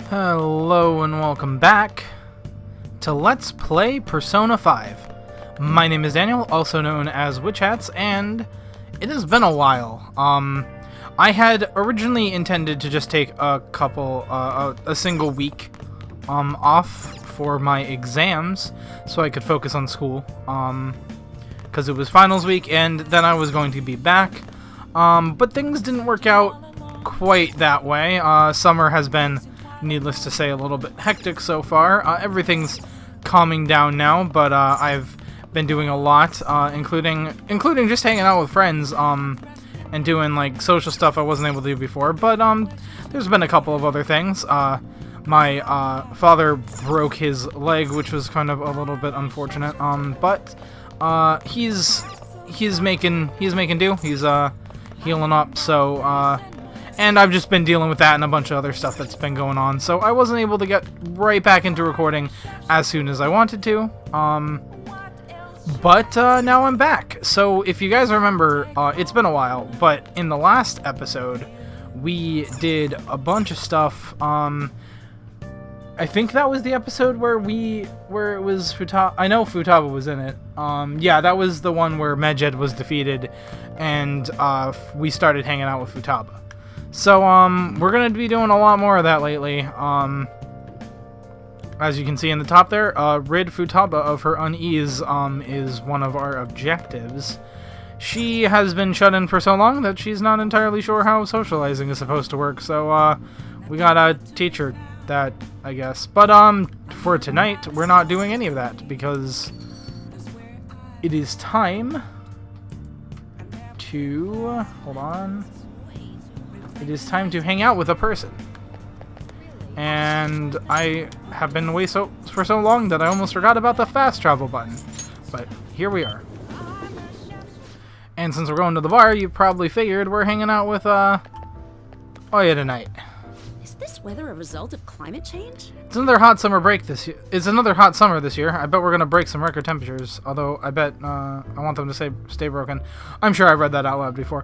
Hello and welcome back to Let's Play Persona 5. My name is Daniel, also known as Witch Hats, and it has been a while. I had originally intended to just take a single week off for my exams so I could focus on school, because it was finals week, and then I was going to be back. But things didn't work out quite that way. Summer has been, needless to say, a little bit hectic so far. Everything's calming down now, but I've been doing a lot, including just hanging out with friends, and doing like social stuff I wasn't able to do before. But there's been a couple of other things. My father broke his leg, which was kind of a little bit unfortunate. But he's making do. He's healing up. So and I've just been dealing with that and a bunch of other stuff that's been going on. So I wasn't able to get right back into recording as soon as I wanted to. But now I'm back. So if you guys remember, it's been a while, but in the last episode, we did a bunch of stuff. I think that was the episode where it was Futaba. I know Futaba was in it. Yeah, that was the one where Medjed was defeated, and we started hanging out with Futaba. So we're gonna be doing a lot more of that lately. As you can see in the top there, rid Futaba of her unease is one of our objectives. She has been shut in for so long that she's not entirely sure how socializing is supposed to work, so we gotta teach her that, I guess. But for tonight, we're not doing any of that, because it is time to... hold on. It is time to hang out with a person. And I have been away for so long that I almost forgot about the fast travel button. But here we are. And since we're going to the bar, you probably figured we're hanging out with Oya tonight. Is this weather a result of climate change? It's another hot summer this year. I bet we're gonna break some record temperatures. Although I bet I want them to stay broken. I'm sure I've read that out loud before.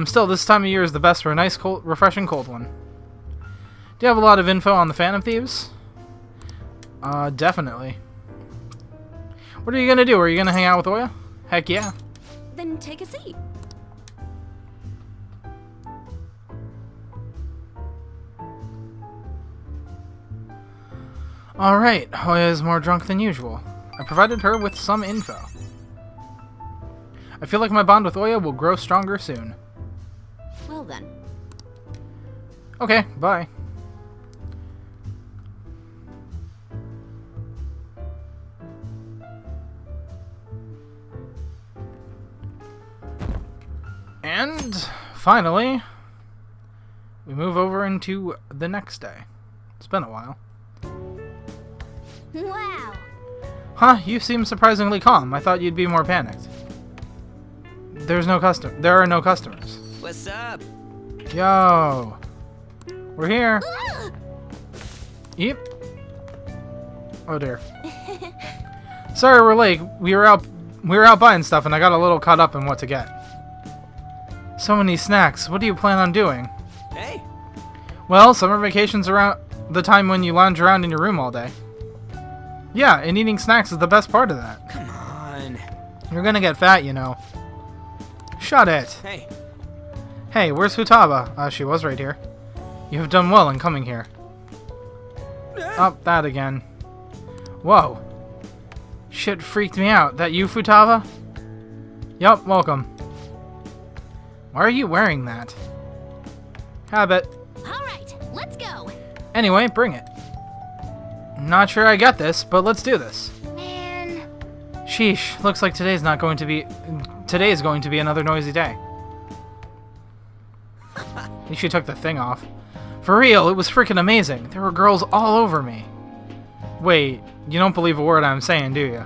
Still, this time of year is the best for a nice, cold, refreshing cold one. Do you have a lot of info on the Phantom Thieves? Definitely. What are you gonna do? Are you gonna hang out with Oya? Heck yeah. Then take a seat. Alright, Oya is more drunk than usual. I provided her with some info. I feel like my bond with Oya will grow stronger soon. Well then. Okay, bye. And finally, we move over into the next day. It's been a while. Wow. Huh, you seem surprisingly calm. I thought you'd be more panicked. There are no customers. What's up? Yo. We're here. Yep. Oh dear. Sorry we're late. We were out buying stuff and I got a little caught up in what to get. So many snacks. What do you plan on doing? Hey. Well, summer vacation's around the time when you lounge around in your room all day. Yeah, and eating snacks is the best part of that. Come on. You're gonna get fat, you know. Shut it. Hey. Hey, where's Futaba? She was right here. You have done well in coming here. Oh, that again. Whoa. Shit freaked me out. That you, Futaba? Yup, welcome. Why are you wearing that? Habit. Alright, let's go. Anyway, bring it. Not sure I get this, but let's do this. Man. Sheesh, looks like today's going to be another noisy day. At least she took the thing off. For real, it was freaking amazing. There were girls all over me. Wait, you don't believe a word I'm saying, do you?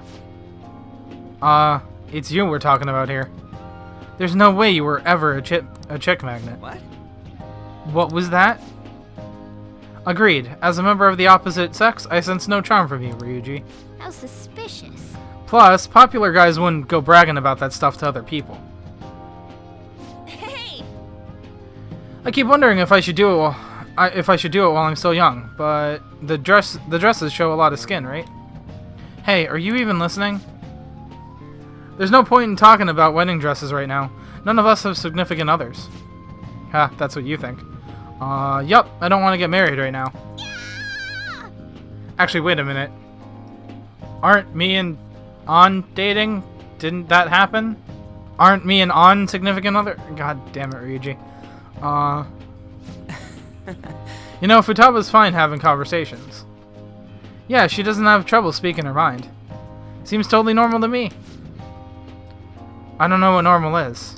It's you we're talking about here. There's no way you were ever a chick magnet. What? What was that? Agreed. As a member of the opposite sex, I sense no charm from you, Ryuji. How suspicious. Plus, popular guys wouldn't go bragging about that stuff to other people. Hey! I keep wondering if I should do if I should do it while I'm still young, but the dresses show a lot of skin, right? Hey, are you even listening? There's no point in talking about wedding dresses right now. None of us have significant others. Ha, that's what you think. Yup, I don't want to get married right now. Actually, wait a minute. Aren't me and On dating? Didn't that happen? Aren't me and On significant other? God damn it, Ryuji. You know, Futaba's fine having conversations. Yeah, she doesn't have trouble speaking her mind. Seems totally normal to me. I don't know what normal is.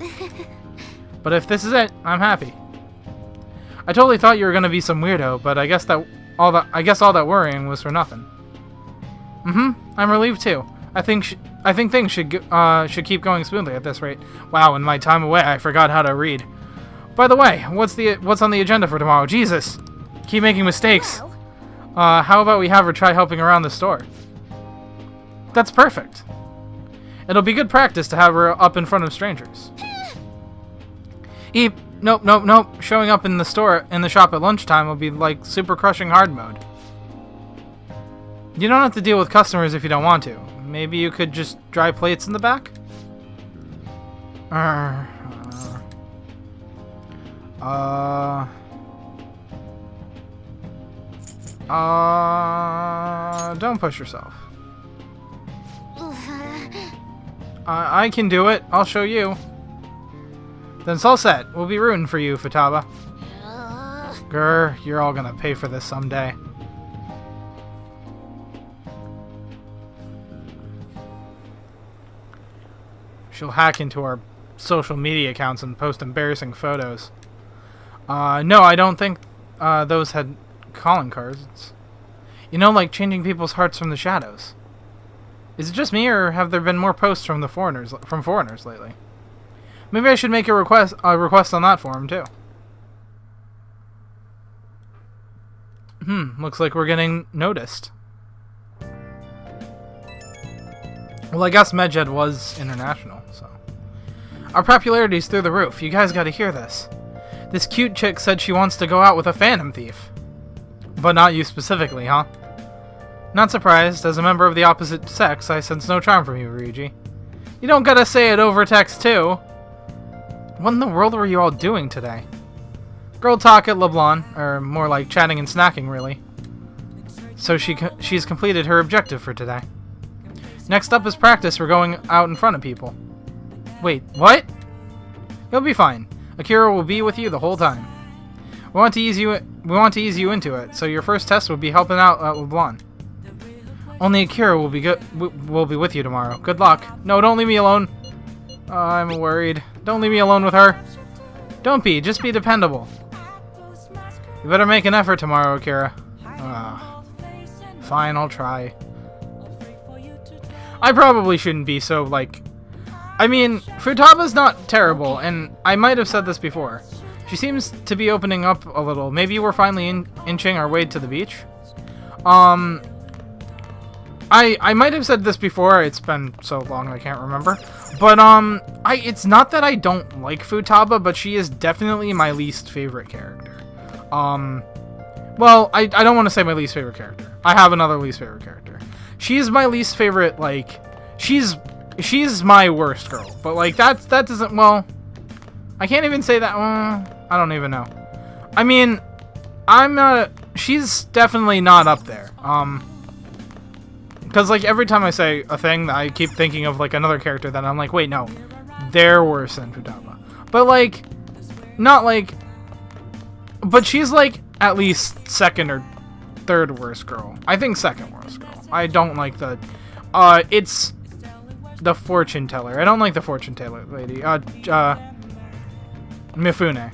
But if this is it, I'm happy. I totally thought you were gonna be some weirdo, but I guess all that worrying was for nothing. I'm relieved too. I think things should keep going smoothly at this rate. Wow, in my time away, I forgot how to read. By the way, what's on the agenda for tomorrow? Jesus, keep making mistakes. Well, How about we have her try helping around the store? That's perfect. It'll be good practice to have her up in front of strangers. Nope. Showing up in the shop at lunchtime will be like super crushing hard mode. You don't have to deal with customers if you don't want to. Maybe you could just dry plates in the back? Don't push yourself. I can do it. I'll show you. Then it's all set. We'll be rooting for you, Futaba. Grr, you're all gonna pay for this someday. She'll hack into our social media accounts and post embarrassing photos. No, I don't think those had calling cards. You know, like changing people's hearts from the shadows. Is it just me, or have there been more posts from foreigners lately? Maybe I should make a request on that forum too. Looks like we're getting noticed. Well, I guess Medjed was international, so. Our popularity's through the roof. You guys gotta hear this. This cute chick said she wants to go out with a Phantom Thief. But not you specifically, huh? Not surprised. As a member of the opposite sex, I sense no charm from you, Ryuji. You don't gotta say it over text, too. What in the world were you all doing today? Girl talk at LeBlanc, or more like chatting and snacking, really. So she's completed her objective for today. Next up is practice. We're going out in front of people. Wait, what? You'll be fine. Akira will be with you the whole time. We want to ease you into it, so your first test will be helping out at LeBlanc. Only Akira will be with you tomorrow. Good luck. No, don't leave me alone. I'm worried. Don't leave me alone with her. Don't be. Just be dependable. You better make an effort tomorrow, Akira. Fine, I'll try. I probably shouldn't be so, like... I mean, Futaba's not terrible, and I might have said this before. She seems to be opening up a little. Maybe we're finally inching our way to the beach. I might have said this before. It's been so long I can't remember. But, it's not that I don't like Futaba, but she is definitely my least favorite character. Well, I don't want to say my least favorite character. I have another least favorite character. She's my least favorite, like, she's my worst girl. But, like, that doesn't, well, I can't even say that, I don't even know. I mean, she's definitely not up there. Because, like, every time I say a thing, I keep thinking of, like, another character that I'm like, wait, no, they're worse than Futaba. But, like, not, like, but she's, like, at least second or third worst girl. I think second worst girl. I don't like the, it's the fortune teller. I don't like the fortune teller lady. Mifune.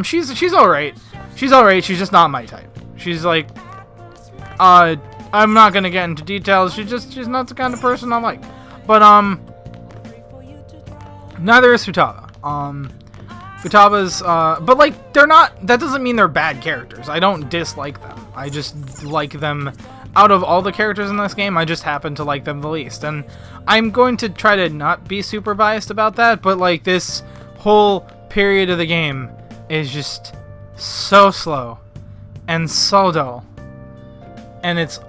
She's alright. She's alright, she's just not my type. She's, like, I'm not gonna get into details. She's not the kind of person I like. But neither is Futaba. Futaba's but like they're not. That doesn't mean they're bad characters. I don't dislike them. I just like them. Out of all the characters in this game, I just happen to like them the least. And I'm going to try to not be super biased about that. But like this whole period of the game is just so slow. and so dull. And it's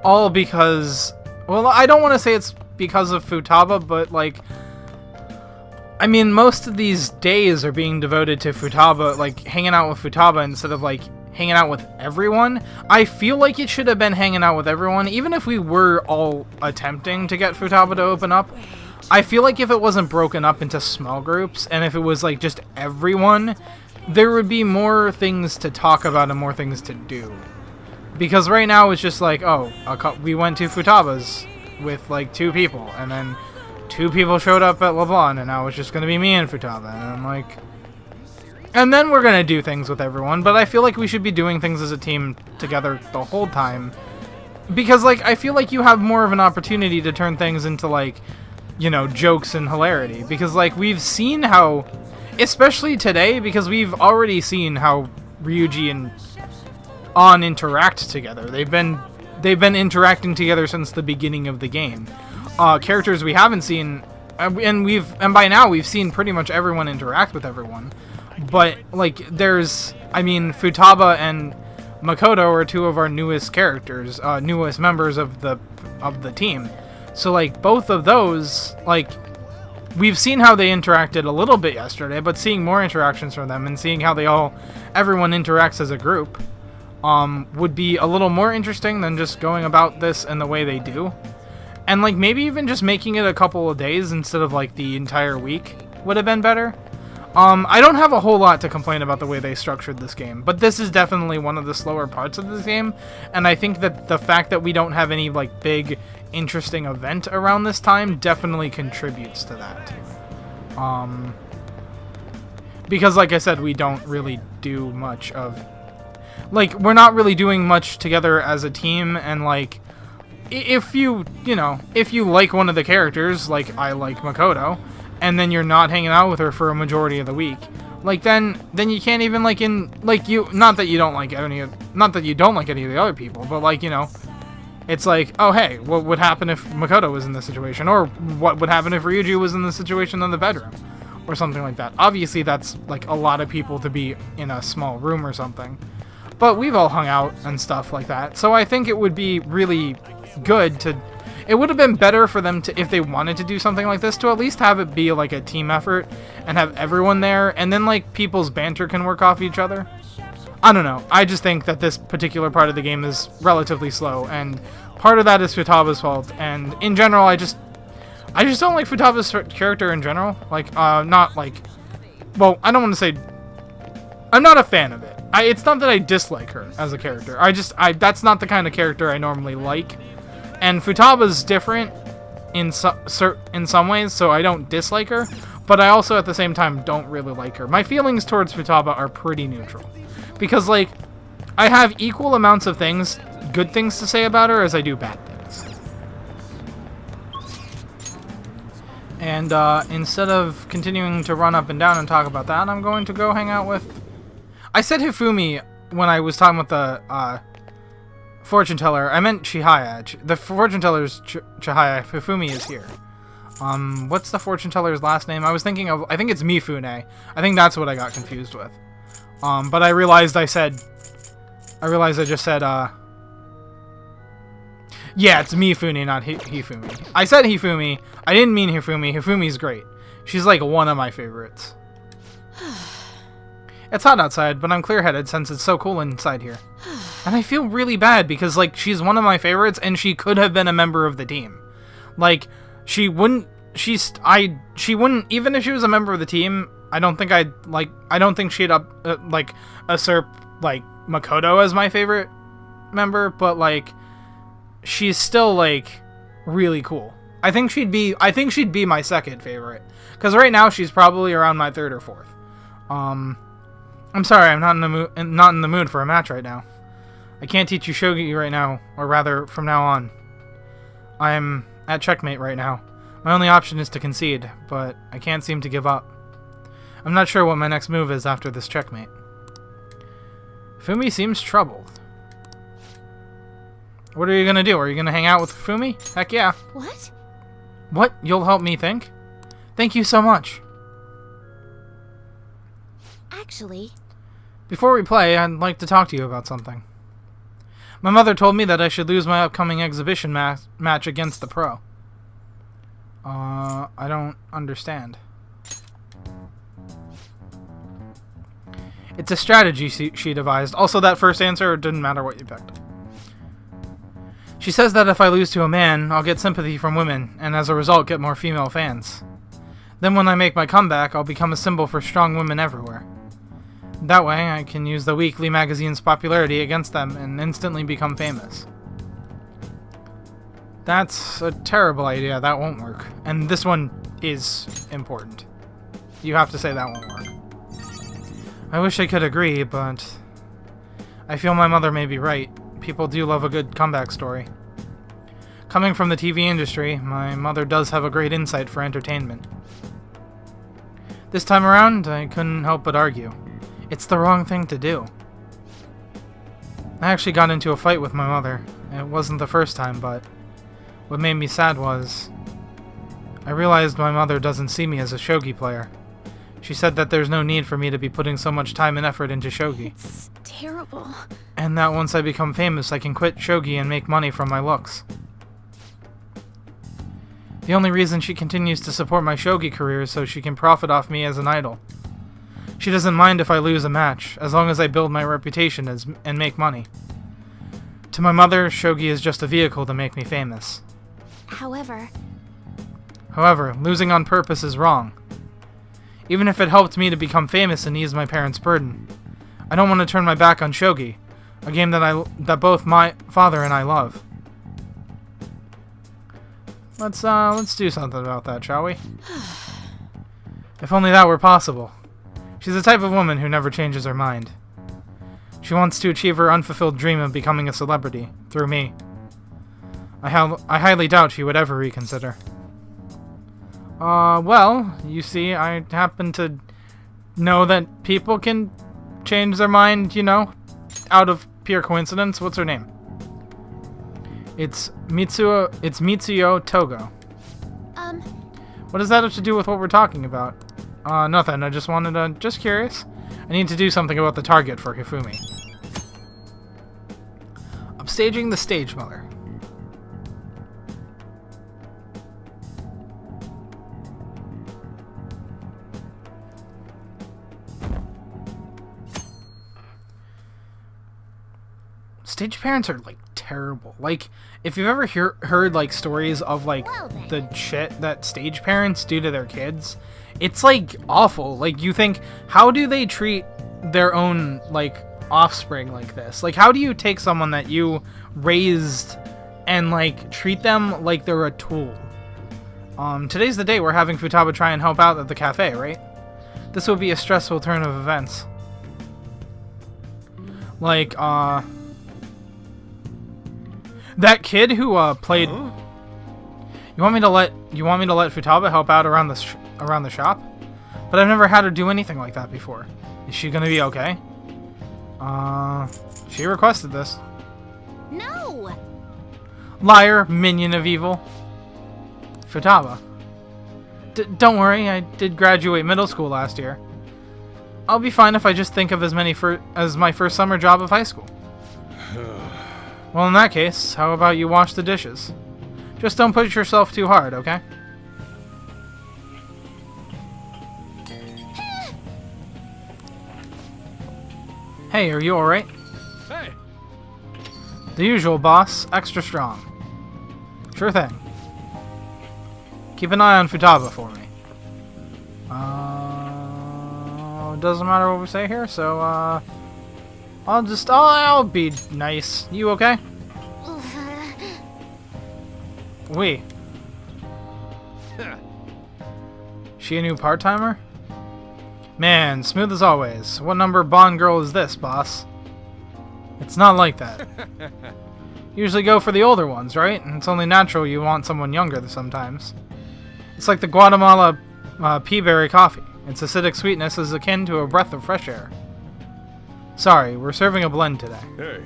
all because, well, I don't want to say it's because of Futaba, but like, I mean, most of these days are being devoted to Futaba, like hanging out with Futaba instead of like hanging out with everyone. I feel like it should have been hanging out with everyone, even if we were all attempting to get Futaba to open up. I feel like if it wasn't broken up into small groups, and if it was like just everyone, there would be more things to talk about and more things to do. Because right now it's just like, oh, we went to Futaba's with like 2 people, and then 2 people showed up at LeBlanc, and now it's just going to be me and Futaba, and I'm like... And then we're going to do things with everyone, but I feel like we should be doing things as a team together the whole time. Because, like, I feel like you have more of an opportunity to turn things into, like, you know, jokes and hilarity. Because, like, we've seen how... Especially today, because we've already seen how Ryuji and An interact together. They've been interacting together since the beginning of the game. Characters we haven't seen, and by now we've seen pretty much everyone interact with everyone. But like, I mean, Futaba and Makoto are 2 of our newest characters, newest members of the team. So like, both of those, like, we've seen how they interacted a little bit yesterday, but seeing more interactions from them and seeing how everyone interacts as a group, would be a little more interesting than just going about this in the way they do. And like, maybe even just making it a couple of days instead of like the entire week would have been better. I don't have a whole lot to complain about the way they structured this game, but this is definitely one of the slower parts of this game, and I think that the fact that we don't have any like big interesting event around this time definitely contributes to that. Because like I said, we don't really do much of... Like, we're not really doing much together as a team, and like, if you like one of the characters, like I like Makoto, and then you're not hanging out with her for a majority of the week, like then you can't even like not that you don't like any of the other people, but like, you know, it's like, oh hey, what would happen if Makoto was in this situation, or what would happen if Ryuji was in the situation in the bedroom, or something like that. Obviously that's like a lot of people to be in a small room or something, but we've all hung out and stuff like that, so I think it would be really good to... It would have been better for them to, if they wanted to do something like this, to at least have it be like a team effort and have everyone there, and then like people's banter can work off each other. I don't know. I just think that this particular part of the game is relatively slow, and part of that is Futaba's fault. And in general, I just don't like Futaba's character in general. Like, not like... Well, I don't want to say... I'm not a fan of it. It's not that I dislike her as a character. That's not the kind of character I normally like. And Futaba's different in some ways, so I don't dislike her, but I also at the same time don't really like her. My feelings towards Futaba are pretty neutral, because like, I have equal amounts of good things to say about her as I do bad things. And instead of continuing to run up and down and talk about that, I'm going to go hang out with... I said Hifumi when I was talking with the fortune teller. I meant Chihaya. The fortune teller's Chihaya. Hifumi is here. What's the fortune teller's last name? I was thinking of... I think it's Mifune. I think that's what I got confused with. But I realized I just said, yeah, it's Mifune, not Hifumi. I said Hifumi. I didn't mean Hifumi. Hifumi's great. She's like one of my favorites. It's hot outside, but I'm clear-headed since it's so cool inside here. And I feel really bad because, like, she's one of my favorites and she could have been a member of the team. Like, she wouldn't, even if she was a member of the team, I don't think she'd usurp, like, Makoto as my favorite member, but, like, she's still, like, really cool. I think she'd be my second favorite. Because right now she's probably around my third or fourth. I'm sorry, I'm not in the mood for a match right now. I can't teach you shogi right now, or rather, from now on. I'm at checkmate right now. My only option is to concede, but I can't seem to give up. I'm not sure what my next move is after this checkmate. Fumi seems troubled. What are you gonna do? Are you gonna hang out with Fumi? Heck yeah. What? What? You'll help me think? Thank you so much. Actually... Before we play, I'd like to talk to you about something. My mother told me that I should lose my upcoming exhibition match against the pro. I don't understand. It's a strategy she devised. Also, that first answer didn't matter what you picked. She says that if I lose to a man, I'll get sympathy from women, and as a result get more female fans. Then when I make my comeback, I'll become a symbol for strong women everywhere. That way, I can use the weekly magazine's popularity against them and instantly become famous. That's a terrible idea. That won't work. And this one is important. You have to say that won't work. I wish I could agree, but I feel my mother may be right. People do love a good comeback story. Coming from the TV industry, my mother does have a great insight for entertainment. This time around, I couldn't help but argue. It's the wrong thing to do. I actually got into a fight with my mother. It wasn't the first time, but what made me sad was I realized my mother doesn't see me as a shogi player. She said that there's no need for me to be putting so much time and effort into shogi. It's terrible. And that once I become famous, I can quit shogi and make money from my looks. The only reason she continues to support my shogi career is so she can profit off me as an idol. She doesn't mind if I lose a match, as long as I build my reputation and make money. To my mother, shogi is just a vehicle to make me famous. However, losing on purpose is wrong. Even if it helped me to become famous and ease my parents' burden. I don't want to turn my back on shogi, a game that both my father and I love. Let's do something about that, shall we? If only that were possible. She's the type of woman who never changes her mind. She wants to achieve her unfulfilled dream of becoming a celebrity, through me. I highly doubt she would ever reconsider. Well, you see, I happen to know that people can change their mind, you know, out of pure coincidence. What's her name? It's Mitsuyo Togo. What does that have to do with what we're talking about? Nothing. I just wanted to... Just curious. I need to do something about the target for Hifumi. Upstaging the stage mother. Stage parents are, like, terrible. Like, if you've ever heard, like, stories of, like, the shit that stage parents do to their kids, it's, like, awful. Like, you think, how do they treat their own, like, offspring like this? Like, how do you take someone that you raised and, like, treat them like they're a tool? Today's the day we're having Futaba try and help out at the cafe, right? This will be a stressful turn of events. Like, that kid who played. You want me to let Futaba help out around the shop? But I've never had her do anything like that before. Is she gonna be okay? She requested this. no! Liar, minion of evil. Futaba. Don't worry, I did graduate middle school last year. I'll be fine if I just think of as my first summer job of high school. Well, in that case, how about you wash the dishes? Just don't push yourself too hard, okay? Hey, are you alright? Hey! The usual, boss. Extra strong. Sure thing. Keep an eye on Futaba for me. Doesn't matter what we say here, so, I'll be nice. You okay? We. She a new part-timer? Man, smooth as always. What number Bond girl is this, boss? It's not like that. Usually go for the older ones, right? And it's only natural you want someone younger sometimes. It's like the Guatemala peaberry coffee. Its acidic sweetness is akin to a breath of fresh air. Sorry, we're serving a blend today. Hey.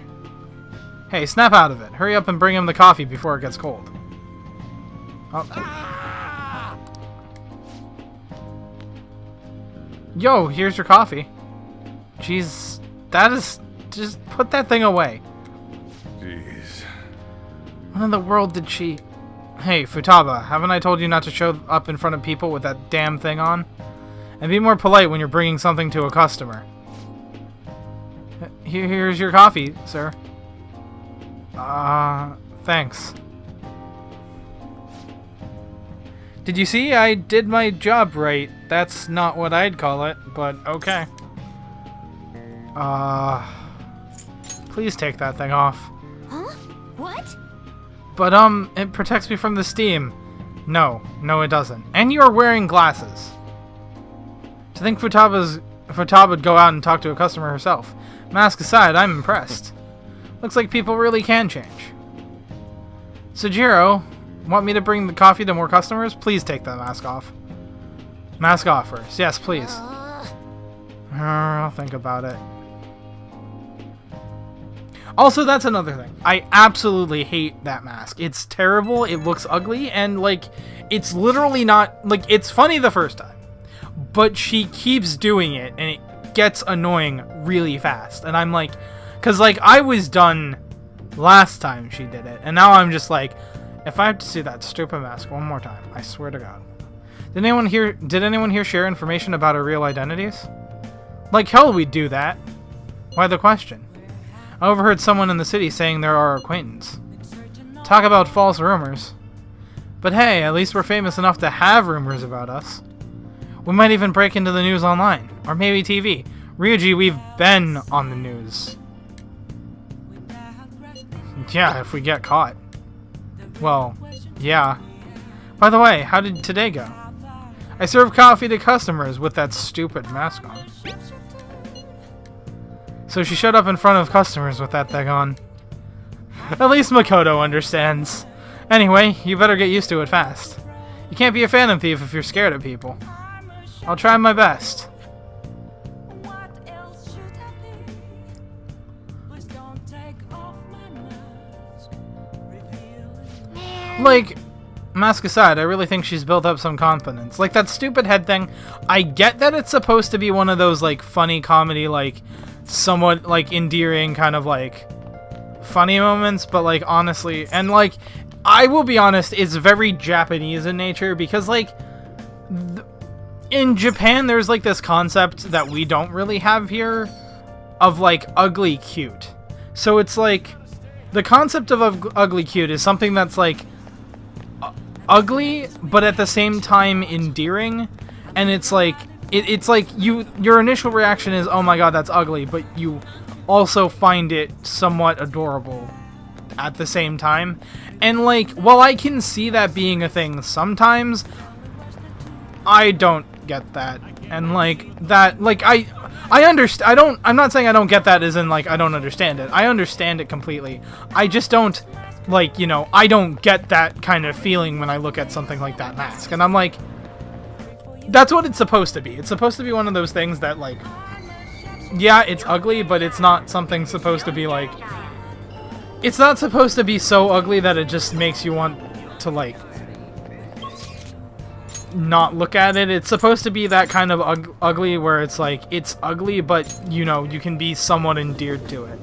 Hey, snap out of it. Hurry up and bring him the coffee before it gets cold. Oh. Ah! Yo, here's your coffee. She's that is... Just put that thing away. Jeez. What in the world did she... Hey, Futaba, haven't I told you not to show up in front of people with that damn thing on? And be more polite when you're bringing something to a customer. Here's your coffee, sir. Thanks. Did you see? I did my job right. That's not what I'd call it, but okay. Please take that thing off. Huh? What? But, it protects me from the steam. No, it doesn't. And you're wearing glasses. To think Futaba would go out and talk to a customer herself. Mask aside, I'm impressed. Looks like people really can change. Sojiro, want me to bring the coffee to more customers? Please take that mask off. Mask offers. Yes, please. I'll think about it. Also, that's another thing. I absolutely hate that mask. It's terrible, it looks ugly, and, like, it's literally not... Like, it's funny the first time, but she keeps doing it, and it gets annoying really fast. And I'm like... Because, like, I was done last time she did it, and now I'm just like, if I have to see that stupid mask one more time, I swear to God. Did anyone here share information about our real identities? Like hell we'd do that. Why the question? I overheard someone in the city saying they're our acquaintance. Talk about false rumors. But hey, at least we're famous enough to have rumors about us. We might even break into the news online. Or maybe TV. Ryuji, we've been on the news. Yeah, if we get caught. Well, yeah. By the way, how did today go? I serve coffee to customers with that stupid mask on. So she showed up in front of customers with that thing on. At least Makoto understands. Anyway, you better get used to it fast. You can't be a Phantom Thief if you're scared of people. I'll try my best. Like, mask aside, I really think she's built up some confidence. Like, that stupid head thing, I get that it's supposed to be one of those, like, funny comedy, like, somewhat, like, endearing kind of, like, funny moments, but, like, honestly, and, like, I will be honest, it's very Japanese in nature, because, like, in Japan, there's, like, this concept that we don't really have here of, like, ugly cute. So it's, like, the concept of ugly cute is something that's, like, ugly, but at the same time endearing, and it's like it's like your initial reaction is, oh my god, that's ugly, but you also find it somewhat adorable at the same time. And like, while I can see that being a thing sometimes, I don't get that. And like that, like I understand. I'm not saying I don't get that as in like I don't understand it. I understand it completely. I just don't, like, you know, I don't get that kind of feeling when I look at something like that mask. And I'm like, that's what it's supposed to be. It's supposed to be one of those things that, like, yeah, it's ugly, but it's not something supposed to be, like, it's not supposed to be so ugly that it just makes you want to, like, not look at it. It's supposed to be that kind of ugly where it's, like, it's ugly, but, you know, you can be somewhat endeared to it.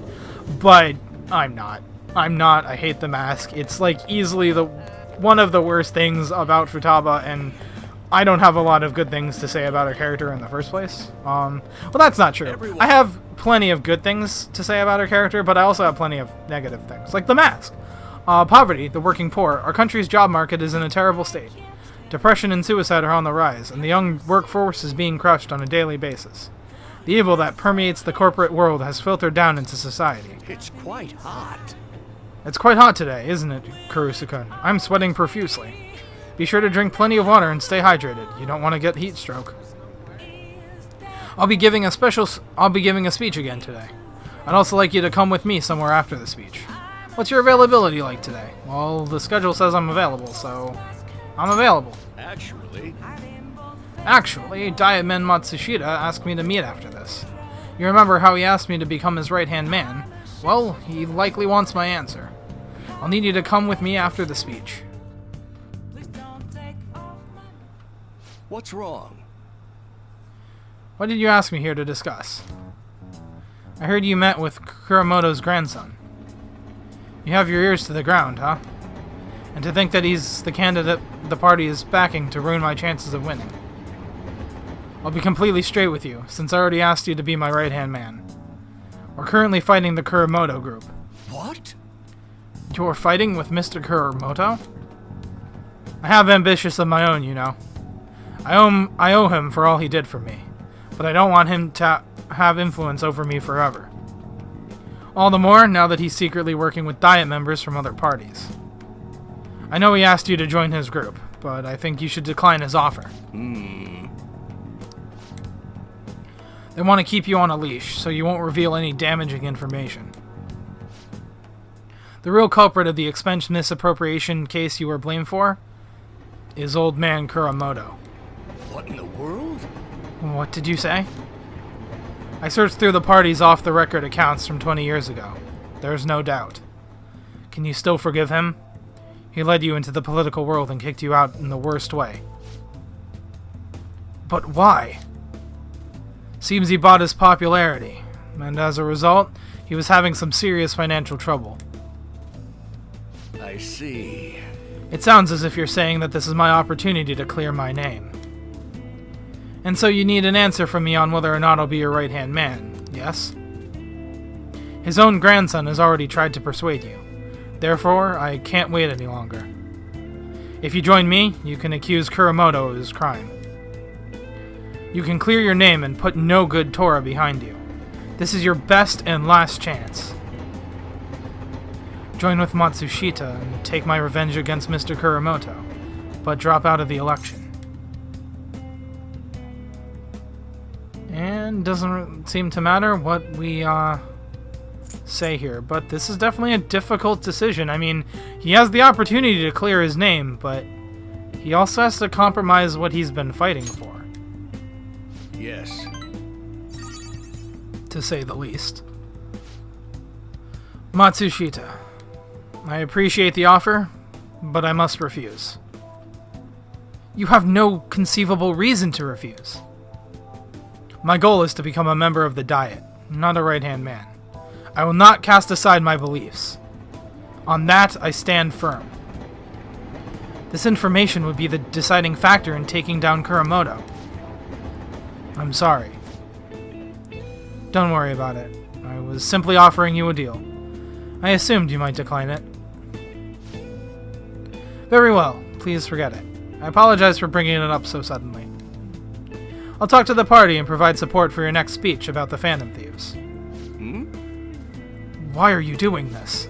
But I'm not. I hate the mask. It's like easily one of the worst things about Futaba, and I don't have a lot of good things to say about her character in the first place. Well, that's not true. I have plenty of good things to say about her character, but I also have plenty of negative things, like the mask. Poverty, the working poor, our country's job market is in a terrible state. Depression and suicide are on the rise, and the young workforce is being crushed on a daily basis. The evil that permeates the corporate world has filtered down into society. It's quite hot. It's quite hot today, isn't it, Kurusu-kun? I'm sweating profusely. Be sure to drink plenty of water and stay hydrated. You don't want to get heat stroke. I'll be giving a speech again today. I'd also like you to come with me somewhere after the speech. What's your availability like today? Well, the schedule says I'm available, so I'm available. Actually, Dietman Matsushita asked me to meet after this. You remember how he asked me to become his right-hand man? Well, he likely wants my answer. I'll need you to come with me after the speech. What's wrong? What did you ask me here to discuss? I heard you met with Kuramoto's grandson. You have your ears to the ground, huh? And to think that he's the candidate the party is backing to ruin my chances of winning. I'll be completely straight with you, since I already asked you to be my right-hand man. We're currently fighting the Kuramoto group. What? You're fighting with Mr. Kuramoto? I have ambitions of my own, you know. I owe him for all he did for me, but I don't want him to have influence over me forever. All the more now that he's secretly working with Diet members from other parties. I know he asked you to join his group, but I think you should decline his offer. They want to keep you on a leash, so you won't reveal any damaging information. The real culprit of the expense misappropriation case you were blamed for is old man Kuramoto. What in the world? What did you say? I searched through the party's off-the-record accounts from 20 years ago. There's no doubt. Can you still forgive him? He led you into the political world and kicked you out in the worst way. But why? Seems he bought his popularity, and as a result, he was having some serious financial trouble. I see. It sounds as if you're saying that this is my opportunity to clear my name. And so you need an answer from me on whether or not I'll be your right-hand man, yes? His own grandson has already tried to persuade you. Therefore, I can't wait any longer. If you join me, you can accuse Kuramoto of his crime. You can clear your name and put no good Tora behind you. This is your best and last chance. Join with Matsushita and take my revenge against Mr. Kuramoto, but drop out of the election. And doesn't seem to matter what we say here, but this is definitely a difficult decision. I mean, he has the opportunity to clear his name, but he also has to compromise what he's been fighting for. Yes. To say the least. Matsushita, I appreciate the offer, but I must refuse. You have no conceivable reason to refuse. My goal is to become a member of the Diet, not a right-hand man. I will not cast aside my beliefs. On that, I stand firm. This information would be the deciding factor in taking down Kuramoto. I'm sorry. Don't worry about it. I was simply offering you a deal. I assumed you might decline it. Very well. Please forget it. I apologize for bringing it up so suddenly. I'll talk to the party and provide support for your next speech about the Phantom Thieves. Why are you doing this?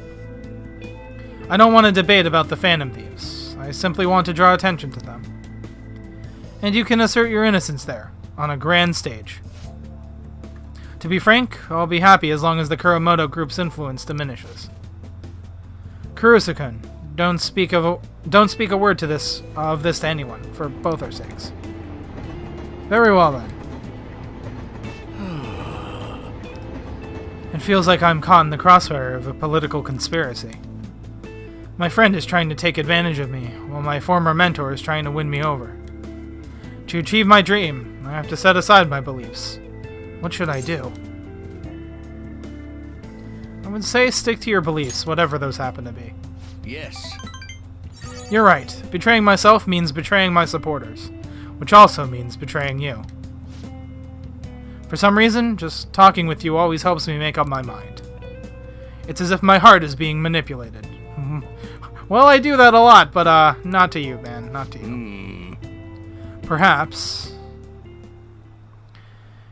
I don't want to debate about the Phantom Thieves. I simply want to draw attention to them. And you can assert your innocence there, on a grand stage. To be frank, I'll be happy as long as the Kuramoto group's influence diminishes. Kurusu-kun, don't speak a word to this to anyone, for both our sakes. Very well then. It feels like I'm caught in the crossfire of a political conspiracy. My friend is trying to take advantage of me, while my former mentor is trying to win me over. To achieve my dream, I have to set aside my beliefs. What should I do? I would say stick to your beliefs, whatever those happen to be. Yes. You're right. Betraying myself means betraying my supporters, which also means betraying you. For some reason, just talking with you always helps me make up my mind. It's as if my heart is being manipulated. Well, I do that a lot, but not to you, man. Not to you. Perhaps,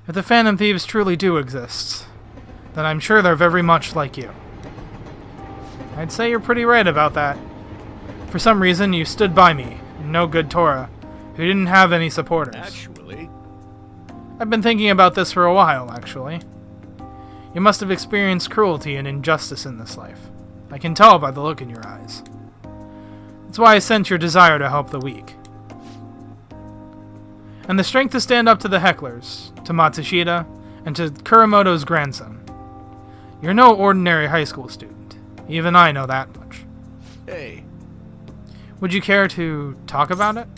if the Phantom Thieves truly do exist, then I'm sure they're very much like you. I'd say you're pretty right about that. For some reason, you stood by me, no good Tora, who didn't have any supporters. Actually, I've been thinking about this for a while, actually. You must have experienced cruelty and injustice in this life. I can tell by the look in your eyes. That's why I sense your desire to help the weak. And the strength to stand up to the hecklers, to Matsushita, and to Kuramoto's grandson. You're no ordinary high school student. Even I know that much. hey, Would you care to talk about it?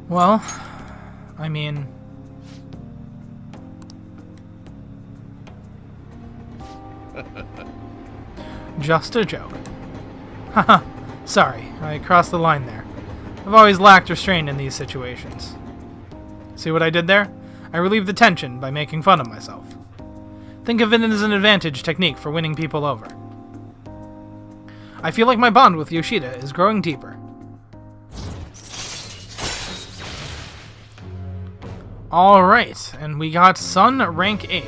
Well, I mean, Just a joke. Haha, sorry, I crossed the line there. I've always lacked restraint in these situations. See what I did there? I relieved the tension by making fun of myself. Think of it as an advantage technique for winning people over. I feel like my bond with Yoshida is growing deeper. Alright, and we got Sun Rank 8.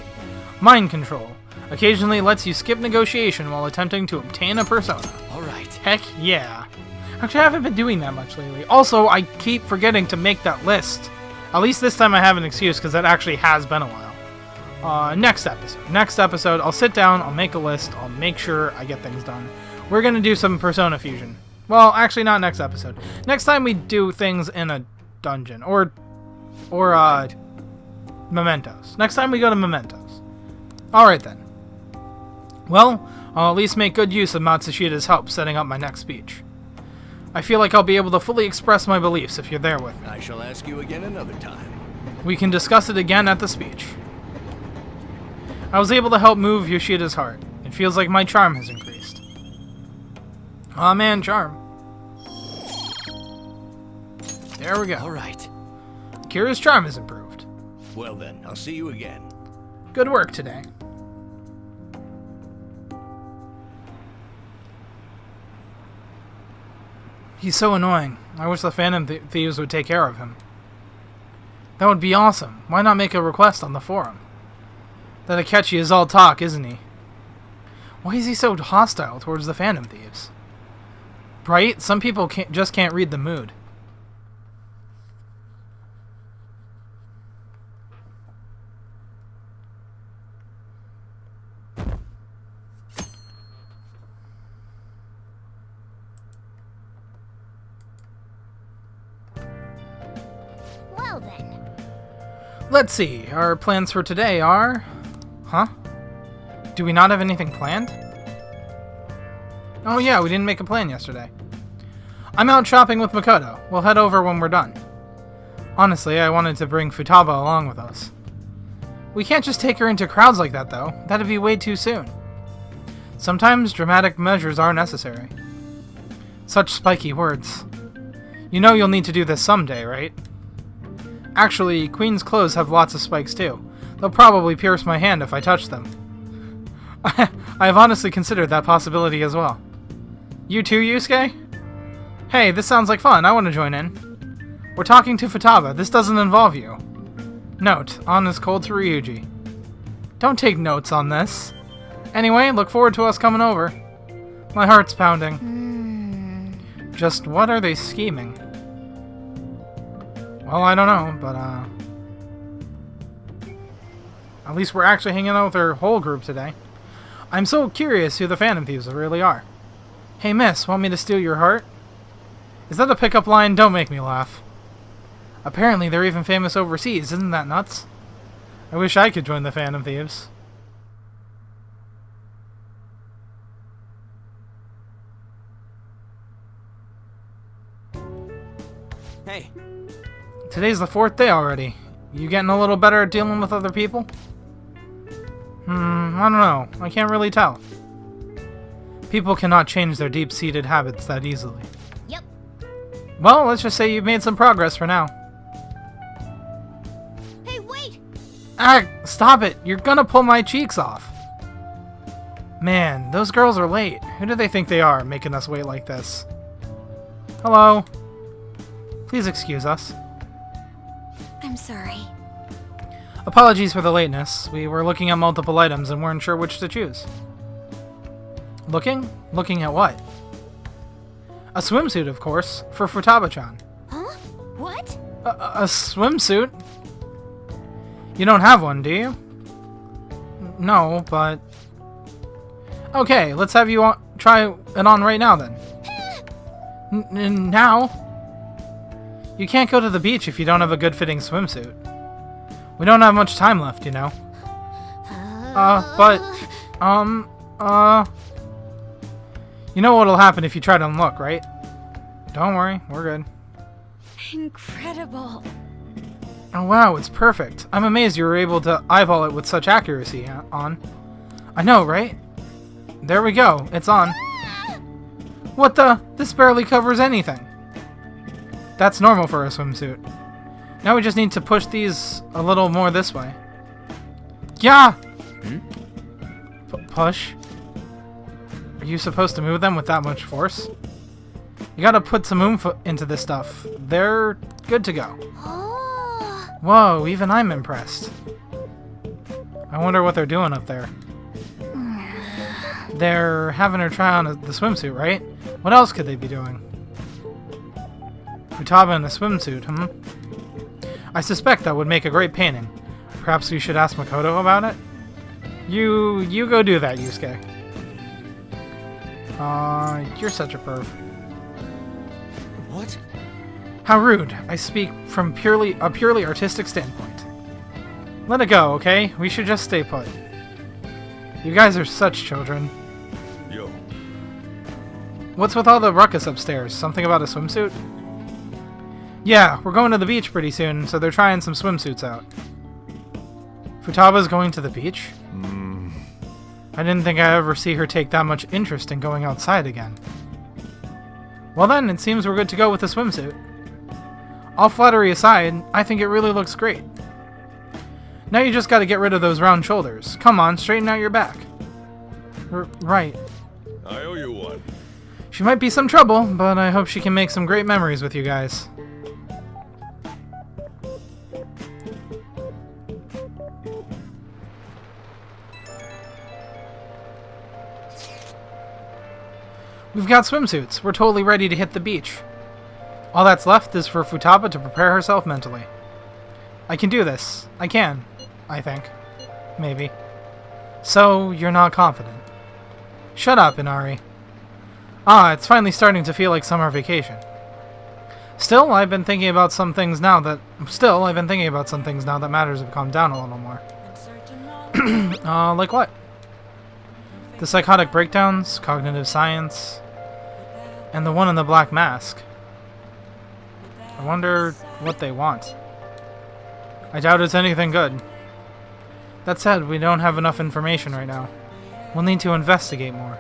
Mind Control. Occasionally lets you skip negotiation while attempting to obtain a persona. Alright. Heck yeah. Actually, I haven't been doing that much lately. Also, I keep forgetting to make that list. At least this time I have an excuse, because that actually has been a while. Next episode, I'll sit down, I'll make a list, I'll make sure I get things done. We're going to do some Persona Fusion. Well, actually not next episode. Next time we do things in a dungeon. Or Mementos. Next time we go to Mementos. Alright then. Well, I'll at least make good use of Matsushida's help setting up my next speech. I feel like I'll be able to fully express my beliefs if you're there with me. I shall ask you again another time. We can discuss it again at the speech. I was able to help move Yoshida's heart. It feels like my charm has increased. Aw man, charm. There we go. Alright. Kira's charm is improved. Well then, I'll see you again. Good work today. He's so annoying. I wish the Phantom Thieves would take care of him. That would be awesome. Why not make a request on the forum? That Akechi is all talk, isn't he? Why is he so hostile towards the Phantom Thieves? Right? Some people just can't read the mood. Well then. Let's see. Our plans for today are... Huh? Do we not have anything planned? Oh yeah, we didn't make a plan yesterday. I'm out shopping with Makoto. We'll head over when we're done. Honestly, I wanted to bring Futaba along with us. We can't just take her into crowds like that, though. That'd be way too soon. Sometimes dramatic measures are necessary. Such spiky words. You know you'll need to do this someday, right? Actually, Queen's clothes have lots of spikes too. They'll probably pierce my hand if I touch them. I have honestly considered that possibility as well. You too, Yusuke? Hey, this sounds like fun. I want to join in. We're talking to Futaba. This doesn't involve you. Note, An is cold to Ryuji. Don't take notes on this. Anyway, look forward to us coming over. My heart's pounding. Just what are they scheming? Well, I don't know, but at least we're actually hanging out with our whole group today. I'm so curious who the Phantom Thieves really are. Hey miss, want me to steal your heart? Is that a pickup line? Don't make me laugh. Apparently they're even famous overseas, isn't that nuts? I wish I could join the Phantom Thieves. Hey. Today's the 4th day already. You getting a little better at dealing with other people? I don't know. I can't really tell. People cannot change their deep-seated habits that easily. Yep. Well, let's just say you've made some progress for now. Hey, wait! Ah, stop it! You're gonna pull my cheeks off. Man, those girls are late. Who do they think they are, making us wait like this? Hello? Please excuse us. I'm sorry. Apologies for the lateness. We were looking at multiple items and weren't sure which to choose. Looking? Looking at what? A swimsuit, of course, for Futaba-chan. Huh? What? A swimsuit? You don't have one, do you? No, but... Okay, let's have you try it on right now, then. Now? You can't go to the beach if you don't have a good-fitting swimsuit. We don't have much time left, you know. You know what'll happen if you try to look, right? Don't worry, we're good. Incredible. Oh wow, it's perfect. I'm amazed you were able to eyeball it with such accuracy, On. I know, right? There we go. It's on. What the? This barely covers anything. That's normal for a swimsuit. Now we just need to push these a little more this way. Yeah! Push? Are you supposed to move them with that much force? You gotta put some oomph into this stuff. They're good to go. Oh. Whoa, even I'm impressed. I wonder what they're doing up there. They're having her try on the swimsuit, right? What else could they be doing? Futaba in a swimsuit, I suspect that would make a great painting. Perhaps we should ask Makoto about it? You go do that, Yusuke. You're such a perv. What? How rude. I speak from a purely artistic standpoint. Let it go, okay? We should just stay put. You guys are such children. Yo. What's with all the ruckus upstairs? Something about a swimsuit? Yeah, we're going to the beach pretty soon, so they're trying some swimsuits out. Futaba's going to the beach? I didn't think I'd ever see her take that much interest in going outside again. Well then, it seems we're good to go with the swimsuit. All flattery aside, I think it really looks great. Now you just gotta get rid of those round shoulders. Come on, straighten out your back. Right. I owe you one. She might be some trouble, but I hope she can make some great memories with you guys. We've got swimsuits. We're totally ready to hit the beach. All that's left is for Futaba to prepare herself mentally. I can do this. I can. I think. Maybe. So, you're not confident. Shut up, Inari. It's finally starting to feel like summer vacation. Still, I've been thinking about some things now that matters have calmed down a little more. Like what? The psychotic breakdowns, cognitive science, and the one in the black mask. I wonder what they want. I doubt it's anything good. That said, we don't have enough information right now. We'll need to investigate more.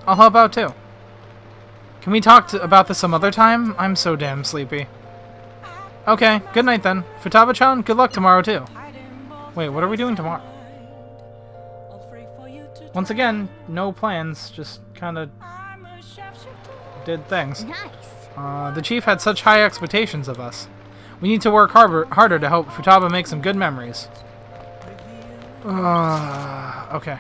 I'll help out too. Can we talk about this some other time? I'm so damn sleepy. Okay, good night then. Futaba-chan, good luck tomorrow too. Wait, what are we doing tomorrow? Once again, no plans, just kinda did things. Nice. The chief had such high expectations of us. We need to work harder to help Futaba make some good memories. Okay.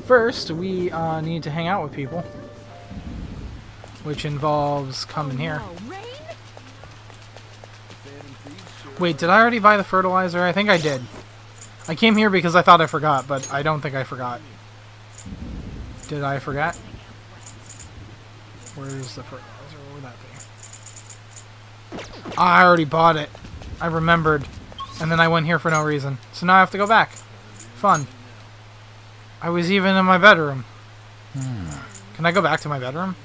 First, we need to hang out with people, which involves coming here. Wait, did I already buy the fertilizer? I think I did. I came here because I thought I forgot, but I don't think I forgot. Did I forget? Where's the fertilizer? Where would that be? I already bought it. I remembered. And then I went here for no reason. So now I have to go back. Fun. I was even in my bedroom. Can I go back to my bedroom?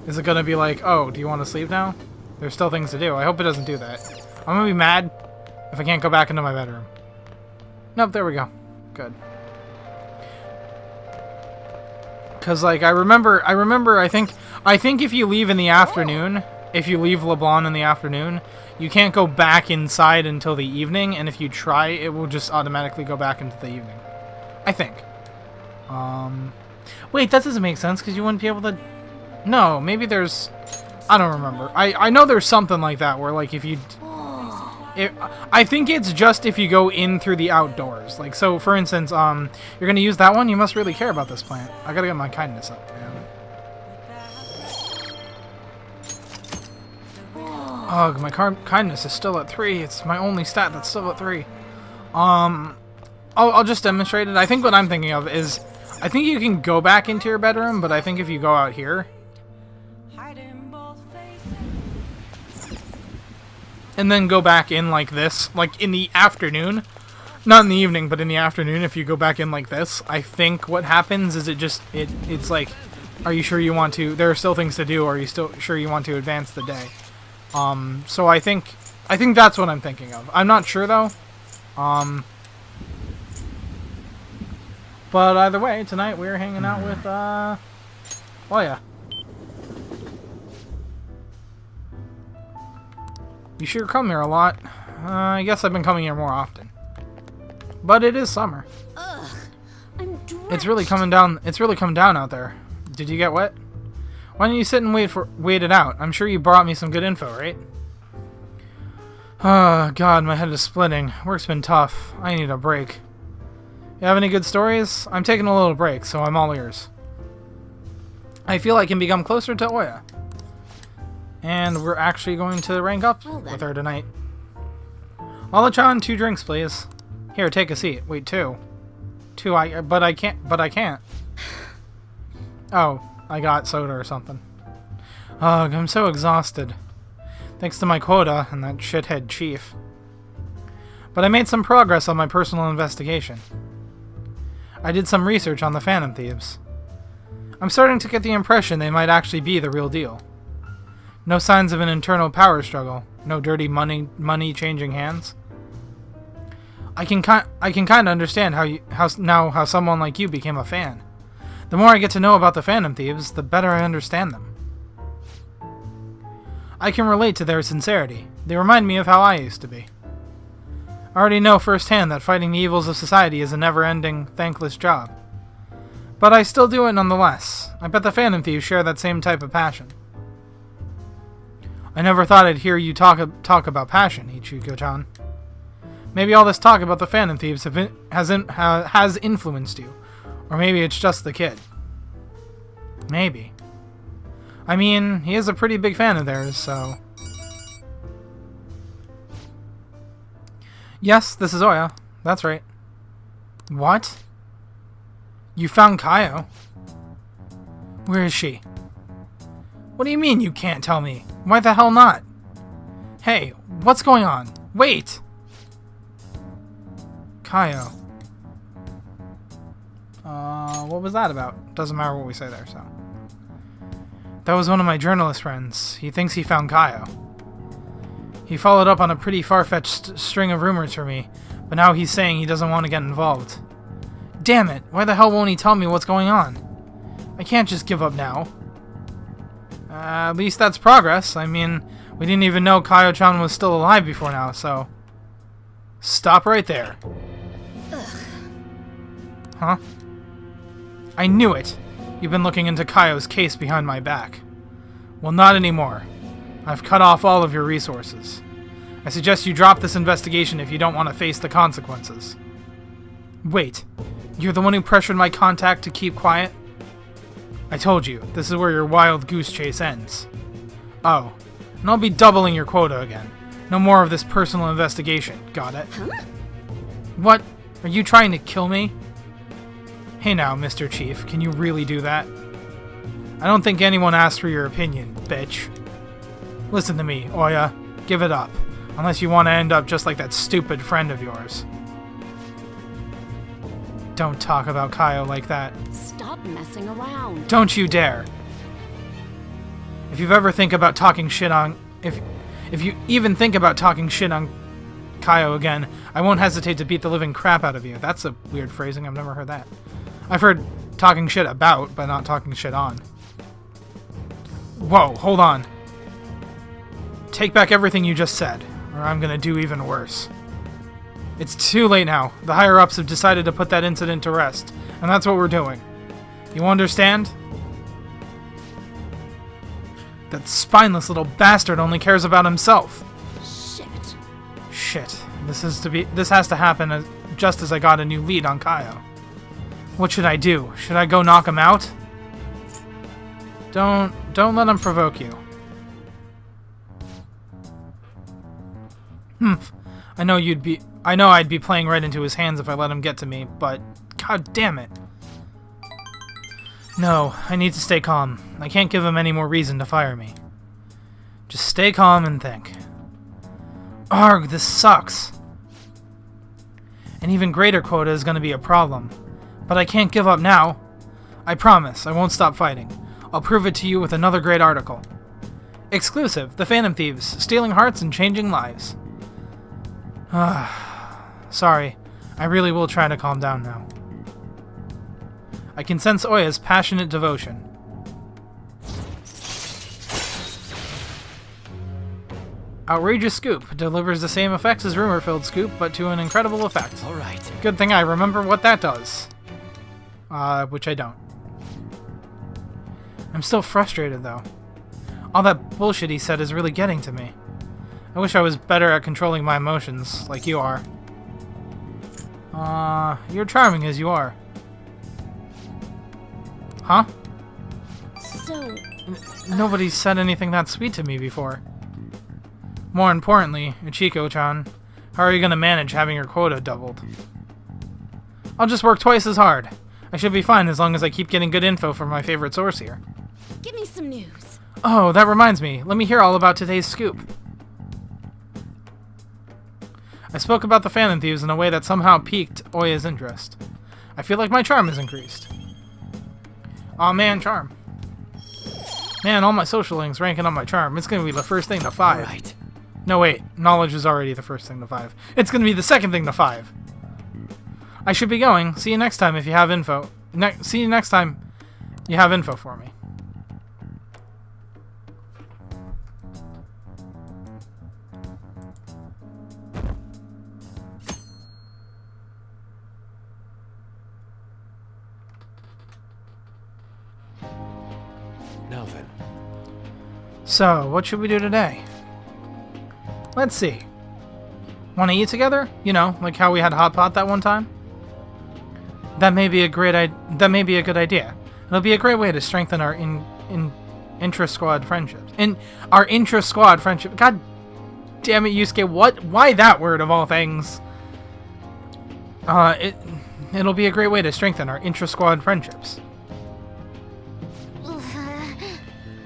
Is it gonna be like, oh, do you want to sleep now? There's still things to do. I hope it doesn't do that. I'm gonna be mad if I can't go back into my bedroom. Nope, there we go. Good. Cause like I remember I think if you leave in the afternoon, if you leave LeBlanc in the afternoon, you can't go back inside until the evening, and if you try, it will just automatically go back into the evening. I think. Wait, that doesn't make sense because you wouldn't be able to. No, maybe there's. I don't remember. I know there's something like that where like if you. I think it's just if you go in through the outdoors. Like so, for instance, you're gonna use that one. You must really care about this plant. I gotta get my kindness up, man. Ugh, my kindness is still at 3. It's my only stat that's still at 3. I'll just demonstrate it. I think what I'm thinking of is, I think you can go back into your bedroom, but I think if you go out here, and then go back in like this, like in the afternoon, not in the evening, but in the afternoon, if you go back in like this, I think what happens is it's like, are you sure you want to, there are still things to do, are you still sure you want to advance the day? So I think I think that's what I'm thinking of. I'm not sure, though. But either way, tonight we're hanging out with, oh yeah. You sure come here a lot. I guess I've been coming here more often. But it is summer. Ugh, I'm drenched. It's really coming down out there. Did you get wet? Why don't you sit and wait it out? I'm sure you brought me some good info, right? Oh, God, my head is splitting. Work's been tough. I need a break. You have any good stories? I'm taking a little break, so I'm all ears. I feel I can become closer to Oya. And we're actually going to rank up with her tonight. Molotron, 2 drinks, please. Here, take a seat. Wait, 2. 2, but I can't. Oh, I got soda or something. Ugh, I'm so exhausted. Thanks to my quota and that shithead chief. But I made some progress on my personal investigation. I did some research on the Phantom Thieves. I'm starting to get the impression they might actually be the real deal. No signs of an internal power struggle. No dirty money changing hands. I can kind of understand how someone like you became a fan. The more I get to know about the Phantom Thieves, the better I understand them. I can relate to their sincerity. They remind me of how I used to be. I already know firsthand that fighting the evils of society is a never-ending, thankless job. But I still do it nonetheless. I bet the Phantom Thieves share that same type of passion. I never thought I'd hear you talk about passion, Ichigo-chan. Maybe all this talk about the Phantom Thieves has influenced you. Or maybe it's just the kid. Maybe. I mean, he is a pretty big fan of theirs, so... Yes, this is Oya. That's right. What? You found Kaio? Where is she? What do you mean you can't tell me? Why the hell not? Hey, what's going on? Wait! Kaio. What was that about? Doesn't matter what we say there, so... That was one of my journalist friends. He thinks he found Kaio. He followed up on a pretty far-fetched string of rumors for me, but now he's saying he doesn't want to get involved. Damn it! Why the hell won't he tell me what's going on? I can't just give up now. At least that's progress. I mean, we didn't even know Kaio-chan was still alive before now, so... Stop right there. Ugh. Huh? I knew it! You've been looking into Kaio's case behind my back. Well, not anymore. I've cut off all of your resources. I suggest you drop this investigation if you don't want to face the consequences. Wait, you're the one who pressured my contact to keep quiet? I told you, this is where your wild goose chase ends. Oh, and I'll be doubling your quota again. No more of this personal investigation, got it? Huh? What? Are you trying to kill me? Hey now, Mr. Chief, can you really do that? I don't think anyone asked for your opinion, bitch. Listen to me, Oya. Give it up. Unless you want to end up just like that stupid friend of yours. Don't talk about Kaio like that. Stop messing around. Don't you dare. If you ever think about talking shit on... If you even think about talking shit on Kaio again, I won't hesitate to beat the living crap out of you. That's a weird phrasing. I've never heard that. I've heard talking shit about, but not talking shit on. Whoa, hold on. Take back everything you just said, or I'm gonna do even worse. It's too late now. The higher-ups have decided to put that incident to rest, and that's what we're doing. You understand? That spineless little bastard only cares about himself. Shit. Shit. This has to happen just as I got a new lead on Kaio. What should I do? Should I go knock him out? Don't let him provoke you. I know I'd be playing right into his hands if I let him get to me, but god damn it. No, I need to stay calm. I can't give him any more reason to fire me. Just stay calm and think. Arg, this sucks. An even greater quota is going to be a problem. But I can't give up now. I promise, I won't stop fighting. I'll prove it to you with another great article. Exclusive, the Phantom Thieves, stealing hearts and changing lives. Sorry, I really will try to calm down now. I can sense Oya's passionate devotion. Outrageous Scoop delivers the same effects as Rumor-Filled Scoop, but to an incredible effect. Alright. Good thing I remember what that does. Which I don't. I'm still frustrated, though. All that bullshit he said is really getting to me. I wish I was better at controlling my emotions, like you are. You're charming as you are. Huh? So, Nobody's said anything that sweet to me before. More importantly, Ichiko-chan, how are you gonna manage having your quota doubled? I'll just work twice as hard. I should be fine as long as I keep getting good info from my favorite source here. give me some news. Oh, that reminds me. Let me hear all about today's scoop. I spoke about the Phantom Thieves in a way that somehow piqued Oya's interest. I feel like my charm has increased. Aw man, charm. Man, all my social links ranking on my charm. It's gonna be the first thing to 5. Alright. No, wait. Knowledge is already the first thing to 5. It's gonna be the second thing to 5. I should be going. See you next time if you have info. See you next time you have info for me. Now then. So, what should we do today? Let's see. Want to eat together? You know, like how we had hot pot that one time? That may be a good idea. It'll be a great way to strengthen our intra-squad friendships. Our intra-squad friendship. God damn it, Yusuke! What? Why that word of all things? It'll be a great way to strengthen our intra-squad friendships.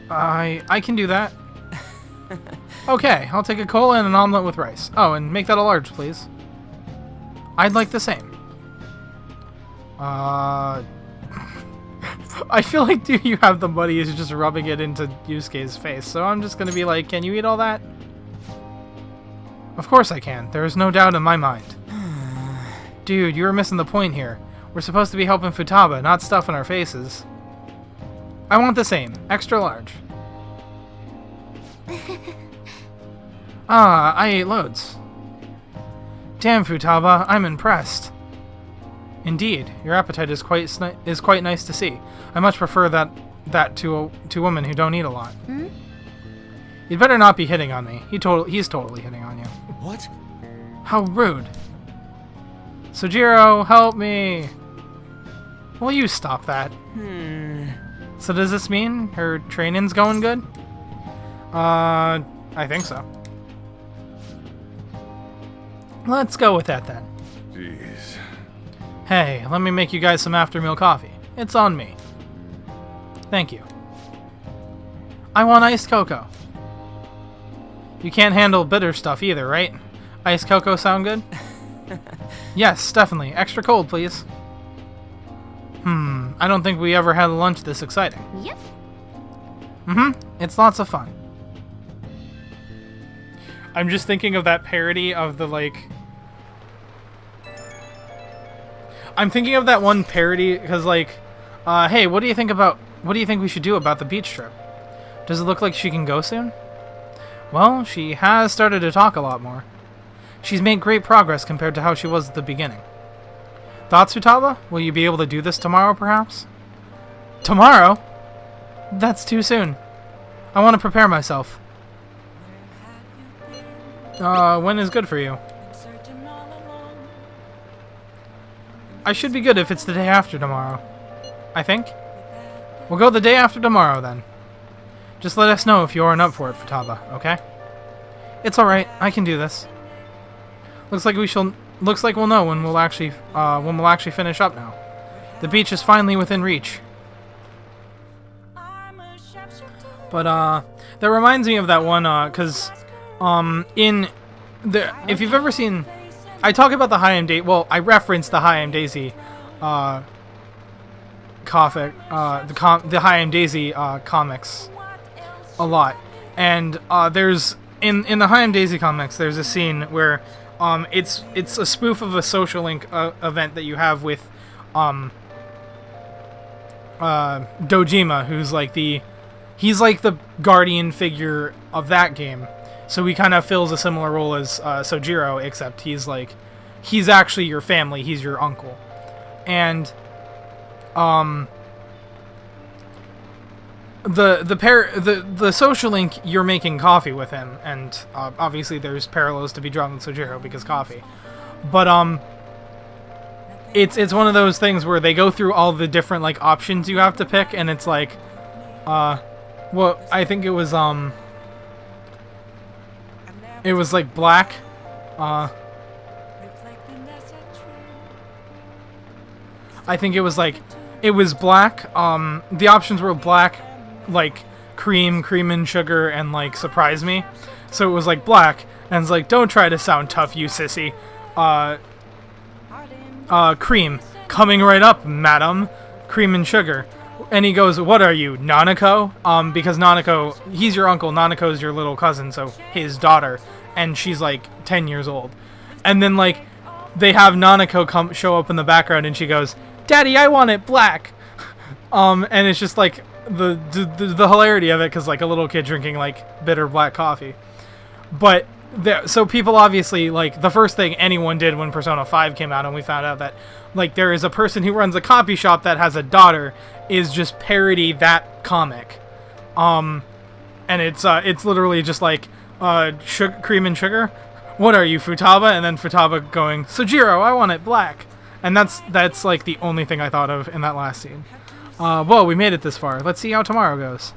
I can do that. Okay, I'll take a cola and an omelet with rice. Oh, and make that a large, please. I'd like the same. I feel like Do You Have the Money is just rubbing it into Yusuke's face, so I'm just gonna be like, can you eat all that? Of course I can. There is no doubt in my mind. Dude, you were missing the point here. We're supposed to be helping Futaba, not stuffing our faces. I want the same. Extra large. I ate loads. Damn, Futaba, I'm impressed. Indeed, your appetite is quite nice to see. I much prefer that to women who don't eat a lot. Hmm? You'd better not be hitting on me. He's totally hitting on you. What? How rude. Sojiro, help me. Will you stop that? So does this mean her training's going good? I think so. Let's go with that then. Jeez. Hey, let me make you guys some after-meal coffee. It's on me. Thank you. I want iced cocoa. You can't handle bitter stuff either, right? Iced cocoa sound good? Yes, definitely. Extra cold, please. I don't think we ever had a lunch this exciting. Yep. It's lots of fun. I'm just thinking of that parody of the, like... I'm thinking of that one parody, because, like... hey, what do you think we should do about the beach trip? Does it look like she can go soon? Well, she has started to talk a lot more. She's made great progress compared to how she was at the beginning. Thoughts, Futaba? Will you be able to do this tomorrow, perhaps? Tomorrow? That's too soon. I want to prepare myself. When is good for you? I should be good if it's the day after tomorrow. I think. We'll go the day after tomorrow, then. Just let us know if you aren't up for it, Futaba, okay? It's alright, I can do this. Looks like we'll know when we'll actually finish up now. The beach is finally within reach. But, that reminds me of that one, cause, if you've ever seen, I talk about the Hayam Daisy, well, I reference the Hayam Daisy, the Hayam Daisy, comics a lot. And there's in the Hayam Daisy comics, there's a scene where it's a spoof of a social link event that you have with Dojima, who's like he's like the guardian figure of that game. So he kind of fills a similar role as Sojiro, except he's actually your family. He's your uncle, and the social link, you're making coffee with him, and obviously there's parallels to be drawn with Sojiro because coffee, but it's one of those things where they go through all the different like options you have to pick, and it's like well, I think it was like black. I think it was black. The options were black, like cream and sugar, and like surprise me. So it was like black, and it's like, don't try to sound tough, you sissy. Cream, coming right up, madam. Cream and sugar. And he goes, what are you, Nanako? Because Nanako, he's your uncle, Nanako's your little cousin, so his daughter, and she's like 10 years old. And then like they have Nanako show up in the background, and she goes, Daddy, I want it black. And it's just like the hilarity of it, because like a little kid drinking like bitter black coffee. But so people obviously, like, the first thing anyone did when Persona 5 came out and we found out that like there is a person who runs a copy shop that has a daughter, is just parody that comic. And it's literally just like cream and sugar. What are you, Futaba? And then Futaba going, Sojiro, I want it black. And that's like the only thing I thought of in that last scene. Well, we made it this far. Let's see how tomorrow goes.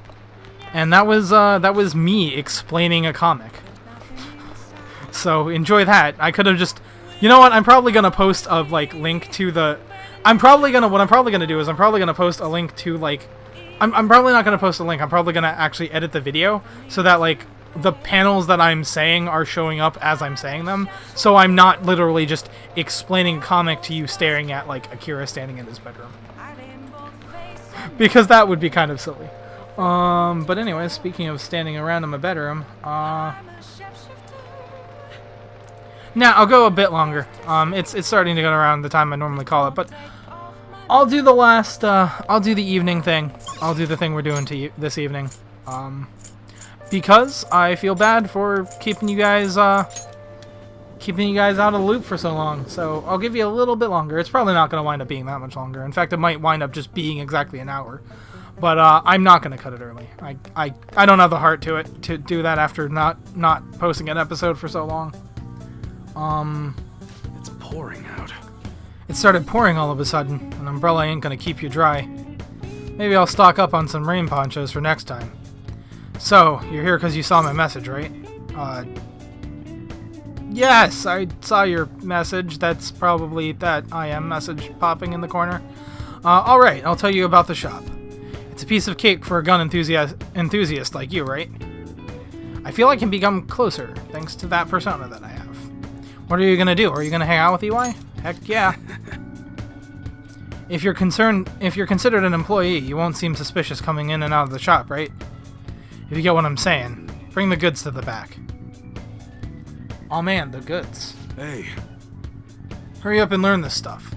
And that was me explaining a comic. So enjoy that. I could have just, you know what? I'm probably gonna post a like link to the. What I'm probably gonna do is I'm probably gonna post a link to like. I'm probably not gonna post a link. I'm probably gonna actually edit the video so that like the panels that I'm saying are showing up as I'm saying them. So I'm not literally just explaining a comic to you staring at like Akira standing in his bedroom. Because that would be kind of silly. But anyway, speaking of standing around in my bedroom, now I'll go a bit longer. It's starting to get around the time I normally call it, but I'll do the last. I'll do the evening thing. I'll do the thing we're doing this evening. Because I feel bad for keeping you guys out of the loop for so long. So I'll give you a little bit longer. It's probably not going to wind up being that much longer. In fact, it might wind up just being exactly an hour. But I'm not going to cut it early. I don't have the heart to do that after not posting an episode for so long. It's pouring out. It started pouring all of a sudden. An umbrella ain't gonna keep you dry. Maybe I'll stock up on some rain ponchos for next time. So, you're here because you saw my message, right? Yes, I saw your message. That's probably that I am message popping in the corner. Alright, I'll tell you about the shop. It's a piece of cake for a gun enthusiast like you, right? I feel I can become closer, thanks to that persona that I have. What are you gonna do? Are you gonna hang out with EY? Heck yeah. If you're considered an employee, you won't seem suspicious coming in and out of the shop, right? If you get what I'm saying. Bring the goods to the back. Aw man, the goods. Hey. Hurry up and learn this stuff.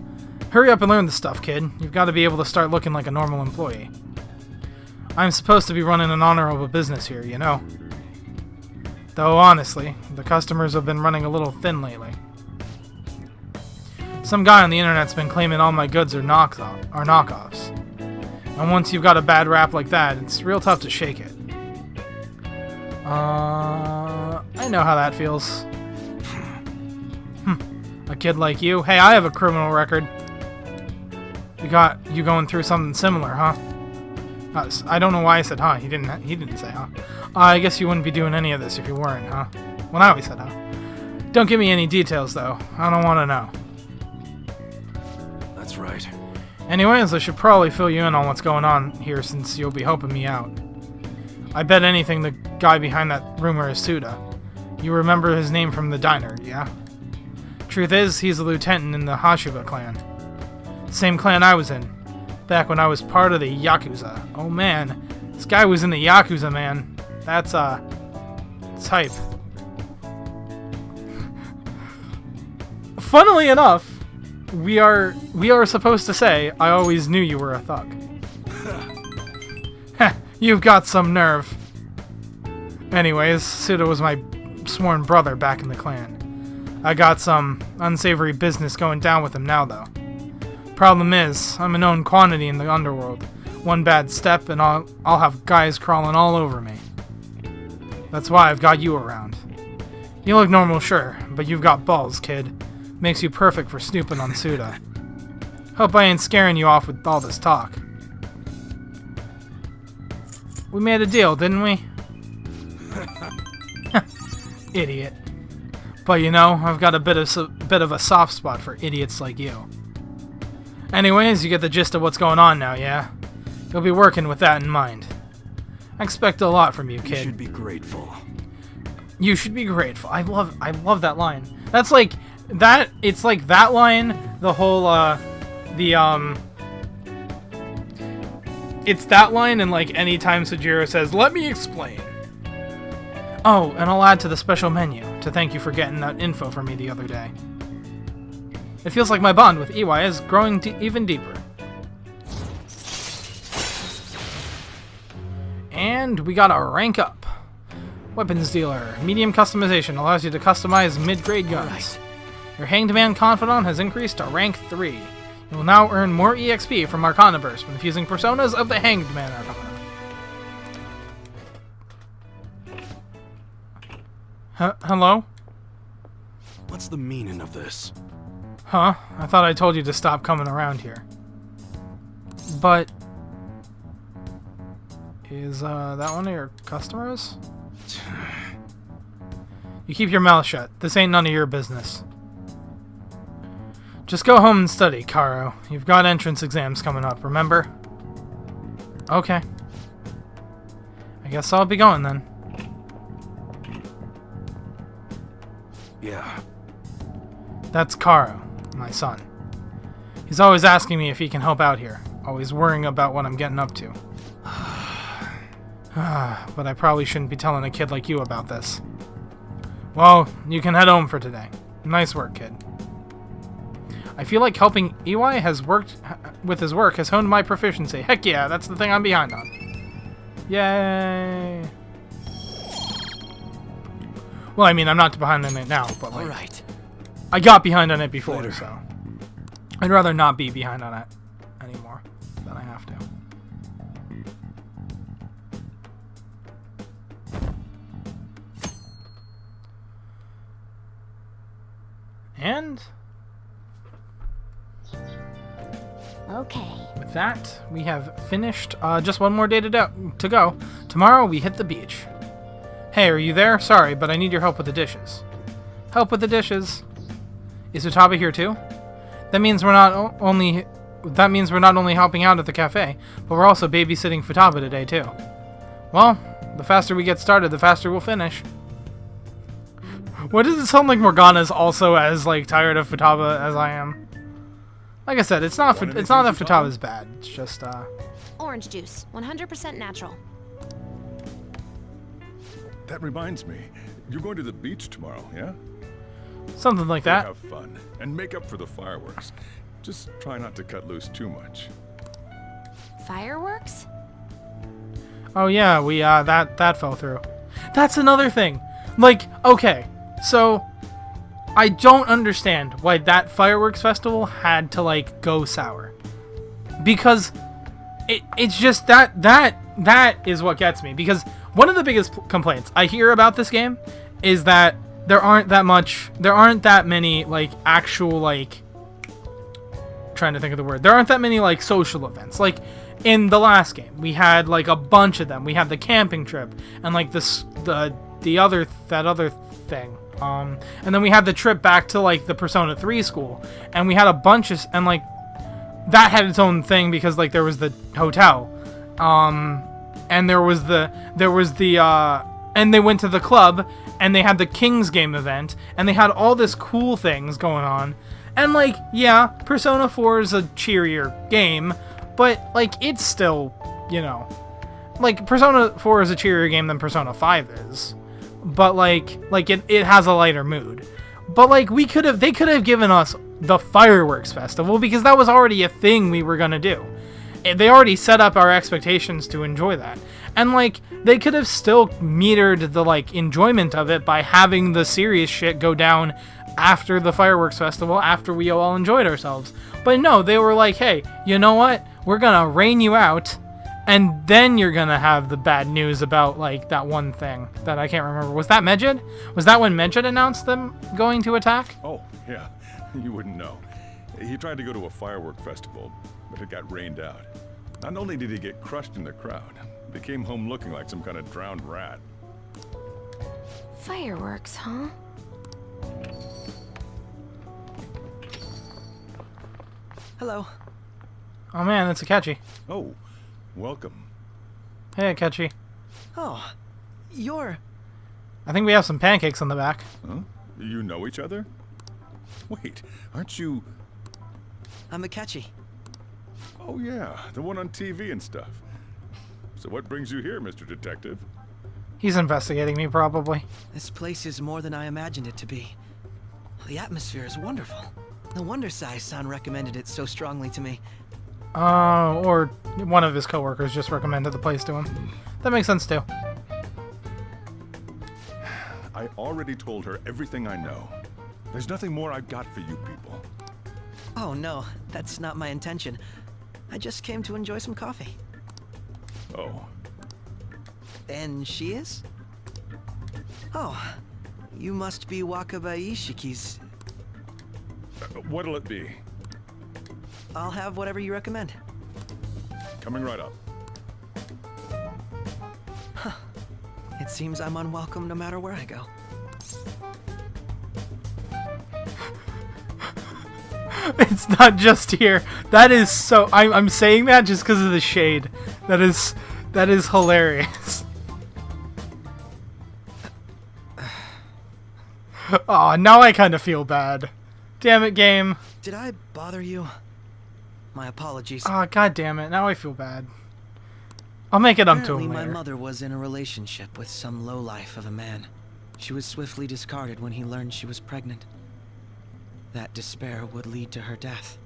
Hurry up and learn this stuff, kid. You've got to be able to start looking like a normal employee. I'm supposed to be running an honorable business here, you know. Though honestly, the customers have been running a little thin lately. Some guy on the internet's been claiming all my goods are knockoffs. And once you've got a bad rap like that, it's real tough to shake it. I know how that feels. A kid like you? Hey, I have a criminal record. You going through something similar, huh? I don't know why I said huh. He didn't say huh. I guess you wouldn't be doing any of this if you weren't, huh? Well, I always said huh. Don't give me any details, though. I don't want to know. That's right. Anyways, I should probably fill you in on what's going on here since you'll be helping me out. I bet anything the guy behind that rumor is Suda. You remember his name from the diner, yeah? Truth is, he's a lieutenant in the Hashiba clan. Same clan I was in, back when I was part of the Yakuza. Oh man, this guy was in the Yakuza, man. That's, type. Funnily enough, we are supposed to say, I always knew you were a thug. Heh, you've got some nerve. Anyways, Suda was my sworn brother back in the clan. I got some unsavory business going down with him now, though. Problem is, I'm a known quantity in the underworld. One bad step and I'll have guys crawling all over me. That's why I've got you around. You look normal, sure, but you've got balls, kid. Makes you perfect for snooping on Suda. Hope I ain't scaring you off with all this talk. We made a deal, didn't we? Idiot. But you know, I've got a bit of a soft spot for idiots like you. Anyways, you get the gist of what's going on now, yeah? You'll be working with that in mind. I expect a lot from you, kid. You should be grateful. You should be grateful. I love that line. That's like that. It's like that line. The whole it's that line, and like any time Sojiro says, "Let me explain." Oh, and I'll add to the special menu to thank you for getting that info for me the other day. It feels like my bond with EY is growing even deeper. And we got a rank up. Weapons dealer. Medium customization allows you to customize mid-grade guns. Right. Your Hanged Man Confidant has increased to rank 3. You will now earn more EXP from Arcana Burst when fusing personas of the Hanged Man Arcana. Hello? What's the meaning of this? Huh? I thought I told you to stop coming around here. But... is, that one of your customers? You keep your mouth shut. This ain't none of your business. Just go home and study, Karo. You've got entrance exams coming up, remember? Okay. I guess I'll be going then. Yeah. That's Karo, my son. He's always asking me if he can help out here. Always worrying about what I'm getting up to. But I probably shouldn't be telling a kid like you about this. Well, you can head home for today. Nice work, kid. I feel like helping EY has worked with his work has honed my proficiency. Heck yeah, that's the thing I'm behind on. Yay! Well, I mean, I'm not behind on it now, but like, Alright. I got behind on it before, Later. so I'd rather not be behind on it anymore than I have to. And Okay. with that, we have finished. Just one more day to go. Tomorrow, we hit the beach. Hey, are you there? Sorry, but I need your help with the dishes. Help with the dishes. Is Futaba here too? That means we're not only helping out at the cafe, but we're also babysitting Futaba today too. Well, the faster we get started, the faster we'll finish. What does it sound like Morgana's also as like tired of Futaba as I am? Like I said, it's not that Futaba's bad. It's just Orange juice, 100% natural. That reminds me, you're going to the beach tomorrow, yeah? something like Go that. have fun and make up for the fireworks. Just try not to cut loose too much. Fireworks? Oh yeah, we that fell through. That's another thing. Like, okay, so I don't understand why that fireworks festival had to like go sour. Because it's just that is what gets me. Because one of the biggest complaints I hear about this game is that there aren't that many like actual like trying to think of the word. There aren't that many like social events. Like in the last game, we had like a bunch of them. We had the camping trip and like the other thing. And then we had the trip back to like the Persona 3 school, and we had a bunch of and like that had its own thing because like there was the hotel, and there was the and they went to the club and they had the King's Game event and they had all this cool things going on. And like, yeah, Persona 4 is a cheerier game, but like it's still, you know, like, Persona 4 is a cheerier game than Persona 5 is. But, like it has a lighter mood. But, like, they could have given us the fireworks festival, because that was already a thing we were gonna do. They already set up our expectations to enjoy that. And, like, they could have still metered the, like, enjoyment of it by having the serious shit go down after the fireworks festival, after we all enjoyed ourselves. But no, they were like, hey, you know what? We're gonna rain you out, and then you're gonna have the bad news about, like, that one thing that I can't remember. Was that Medjed? Was that when Medjed announced them going to attack? Oh, yeah. You wouldn't know. He tried to go to a firework festival, but it got rained out. Not only did he get crushed in the crowd, he came home looking like some kind of drowned rat. Fireworks, huh? Hello. Oh man, it's Akechi. Oh, welcome. Hey Akechi. Oh, you're... I think we have some pancakes on the back. Huh? You know each other? Wait, aren't you... I'm Akechi. Oh yeah, the one on TV and stuff. So what brings you here, Mr. Detective? He's investigating me, probably. This place is more than I imagined it to be. The atmosphere is wonderful. No wonder Sai-san recommended it so strongly to me. Or one of his coworkers just recommended the place to him. That makes sense too. I already told her everything I know. There's nothing more I've got for you people. Oh no, that's not my intention. I just came to enjoy some coffee. Oh, And she is? Oh, you must be Wakaba Ishiki's... what'll it be? I'll have whatever you recommend. Coming right up. It seems I'm unwelcome no matter where I go. It's not just here. That is so... I'm saying that just because of the shade. That is hilarious. Aw, now I kind of feel bad. Damn it, game. Did I bother you? My apologies. Aw, god damn it. Now I feel bad. I'll make it up to Apparently, him my later. mother was in a relationship with some lowlife of a man. She was swiftly discarded when he learned she was pregnant. That despair would lead to her death.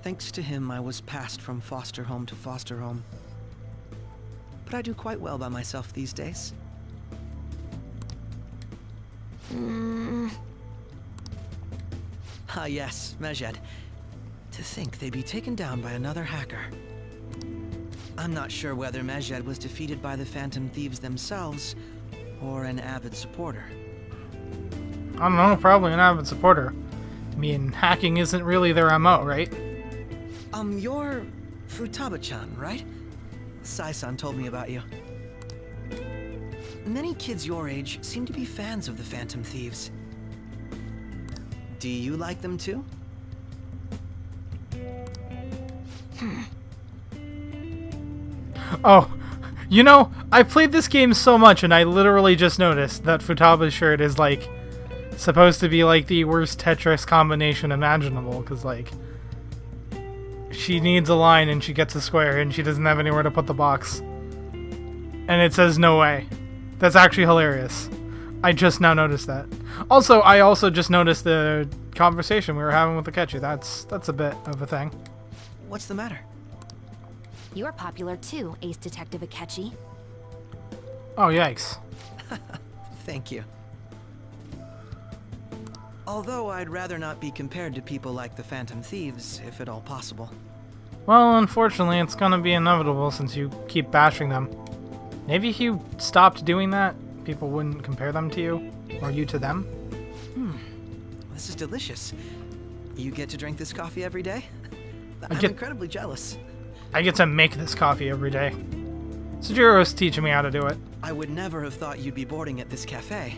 Thanks to him, I was passed from foster home to foster home. But I do quite well by myself these days. Ah yes, Medjed. To think they'd be taken down by another hacker. I'm not sure whether Medjed was defeated by the Phantom Thieves themselves, or an avid supporter. I don't know, probably an avid supporter. I mean, hacking isn't really their MO, right? You're Futaba-chan, right? Sai-san told me about you. Many kids your age seem to be fans of the Phantom Thieves. Do you like them too? Oh, you know, I played this game so much and I literally just noticed that Futaba's shirt is, like, supposed to be, like, the worst Tetris combination imaginable, because, like, she needs a line and she gets a square and she doesn't have anywhere to put the box. And it says no way. That's actually hilarious. I just now noticed that. Also, I also just noticed the conversation we were having with Akechi. That's a bit of a thing. What's the matter? You're popular too, Ace Detective Akechi. Oh, yikes. Thank you. Although I'd rather not be compared to people like the Phantom Thieves, if at all possible. Well, unfortunately, it's gonna be inevitable since you keep bashing them. Maybe if you stopped doing that, people wouldn't compare them to you, or you to them. This is delicious. You get to drink this coffee every day? I'm get- incredibly jealous. I get to make this coffee every day. Sujiro's teaching me how to do it. I would never have thought you'd be boarding at this cafe.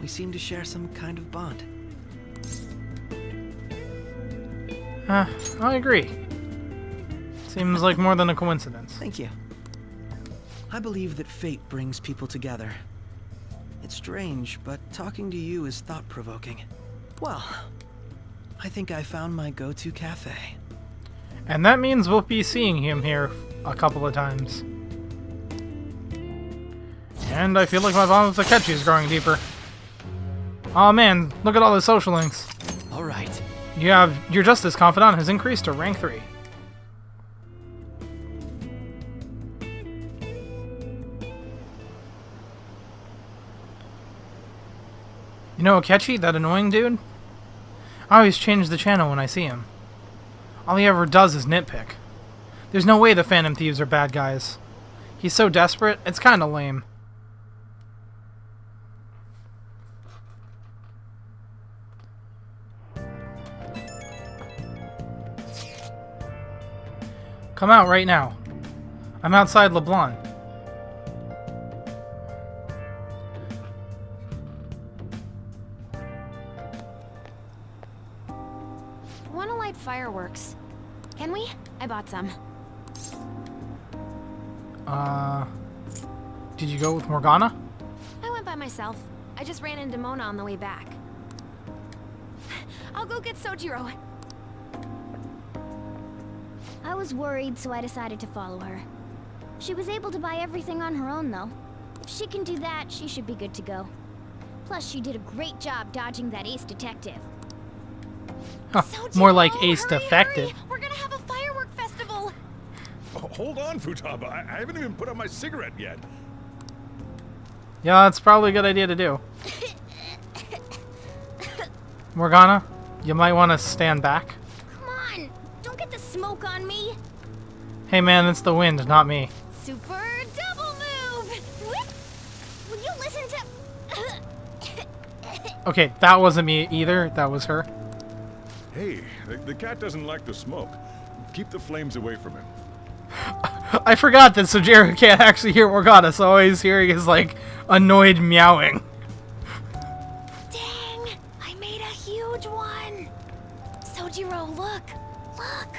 We seem to share some kind of bond. I agree. Seems like more than a coincidence. Thank you. I believe that fate brings people together. It's strange, but talking to you is thought-provoking. Well, I think I found my go-to cafe. And that means we'll be seeing him here a couple of times. And I feel like my bond with Akechi is growing deeper. Oh man, look at all the social links. All right. You have your Justice Confidant has increased to rank 3. You know Akechi, that annoying dude? I always change the channel when I see him. All he ever does is nitpick. There's no way the Phantom Thieves are bad guys. He's so desperate, it's kinda lame. Come out right now. I'm outside LeBlanc. Wanna light fireworks? Can we? I bought some. Did you go with Morgana? I went by myself. I just ran into Mona on the way back. I'll go get Sojiro. I was worried, so I decided to follow her. She was able to buy everything on her own, though. If she can do that, she should be good to go. Plus, she did a great job dodging that ace detective. Huh, Sojiro, more like Ace hurry, Defective. hurry. We're gonna have a firework festival. Oh, hold on, Futaba. I haven't even put out my cigarette yet. Yeah, that's probably a good idea to do. Morgana, you might want to stand back. Come on! Don't get the smoke on me! Hey man, it's the wind, not me. Super double move! Whip! Will you listen to... Okay, that wasn't me either, that was her. Hey, the cat doesn't like the smoke. Keep the flames away from him. I forgot that Sojiro can't actually hear Morgana, so all he's hearing is like annoyed meowing. Dang! I made a huge one! Sojiro, look! Look!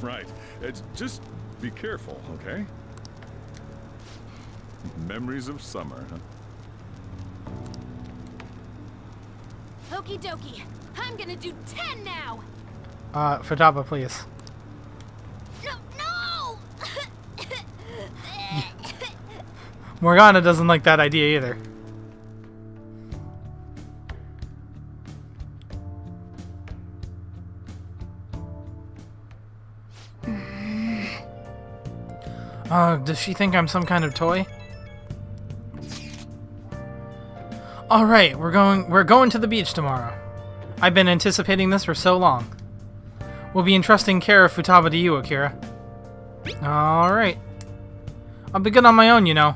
Right. It's just be careful, okay? Memories of summer, huh? Okie dokie. I'm gonna do 10 now. Futaba, please. No! No! Morgana doesn't like that idea either. Does she think I'm some kind of toy? Alright, we're going to the beach tomorrow. I've been anticipating this for so long. We'll be entrusting care of Futaba to you, Akira. Alright. I'll be good on my own, you know.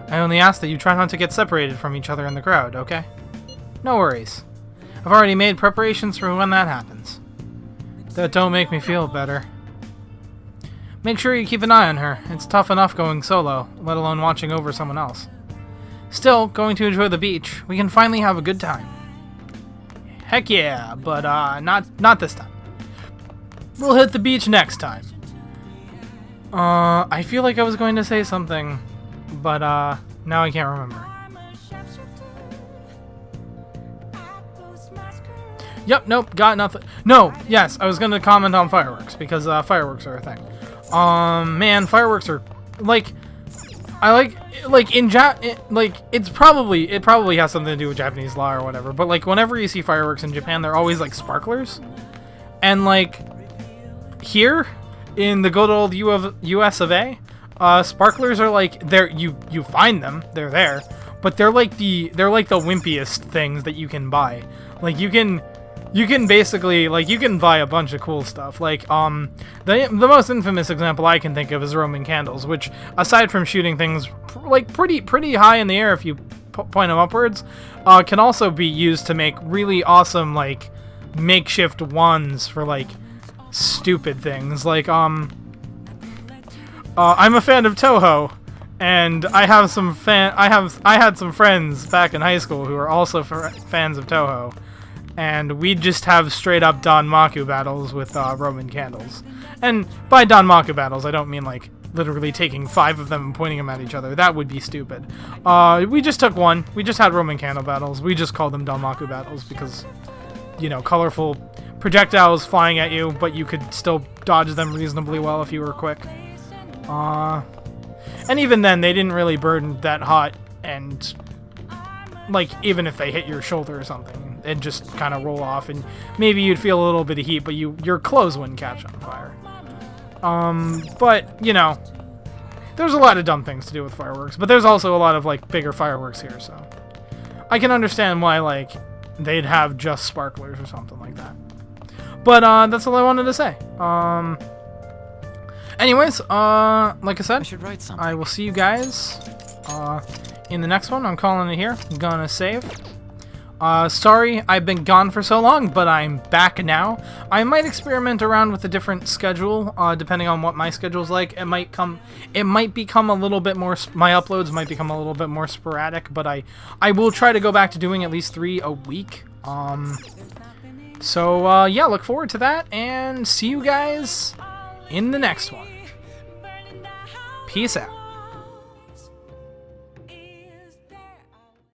I only ask that you try not to get separated from each other in the crowd, okay? No worries. I've already made preparations for when that happens. That don't make me feel better. Make sure you keep an eye on her. It's tough enough going solo, let alone watching over someone else. Still, going to enjoy the beach. We can finally have a good time. Heck yeah, but not this time. We'll hit the beach next time. I feel like I was going to say something, but now I can't remember. Yep, nope, got nothing. No, yes, I was going to comment on fireworks because fireworks are a thing. Man, fireworks are like it probably has something to do with Japanese law or whatever, but like whenever you see fireworks in Japan, they're always like sparklers. And like here in the good old US of A, sparklers are like you find them, they're there, but they're like the wimpiest things that you can buy. Like you can basically, like, you can buy a bunch of cool stuff. Like, the most infamous example I can think of is Roman candles, which, aside from shooting things, like, pretty high in the air if you point them upwards, can also be used to make really awesome, like, makeshift wands for, like, stupid things. Like, I'm a fan of Toho, and I had some friends back in high school who are also fans of Toho. And we'd just have straight up Danmaku battles with Roman candles. And by Danmaku battles, I don't mean like literally taking 5 of them and pointing them at each other. That would be stupid. We just took one. We just had Roman candle battles. We just called them Danmaku battles because, you know, colorful projectiles flying at you, but you could still dodge them reasonably well if you were quick. And even then, they didn't really burn that hot, and like even if they hit your shoulder or something, it'd just kind of roll off, and maybe you'd feel a little bit of heat, but your clothes wouldn't catch on fire. But you know, there's a lot of dumb things to do with fireworks, but there's also a lot of like bigger fireworks here, so I can understand why like they'd have just sparklers or something like that. But that's all I wanted to say. Anyways, like I said, I should write something. I will see you guys in the next one. I'm calling it here. I'm gonna save. Sorry I've been gone for so long, but I'm back now. I might experiment around with a different schedule, depending on what my schedule's like. It might become a little bit more, my uploads might become a little bit more sporadic, but I will try to go back to doing at least 3 a week. So yeah, look forward to that, and see you guys in the next one. Peace out.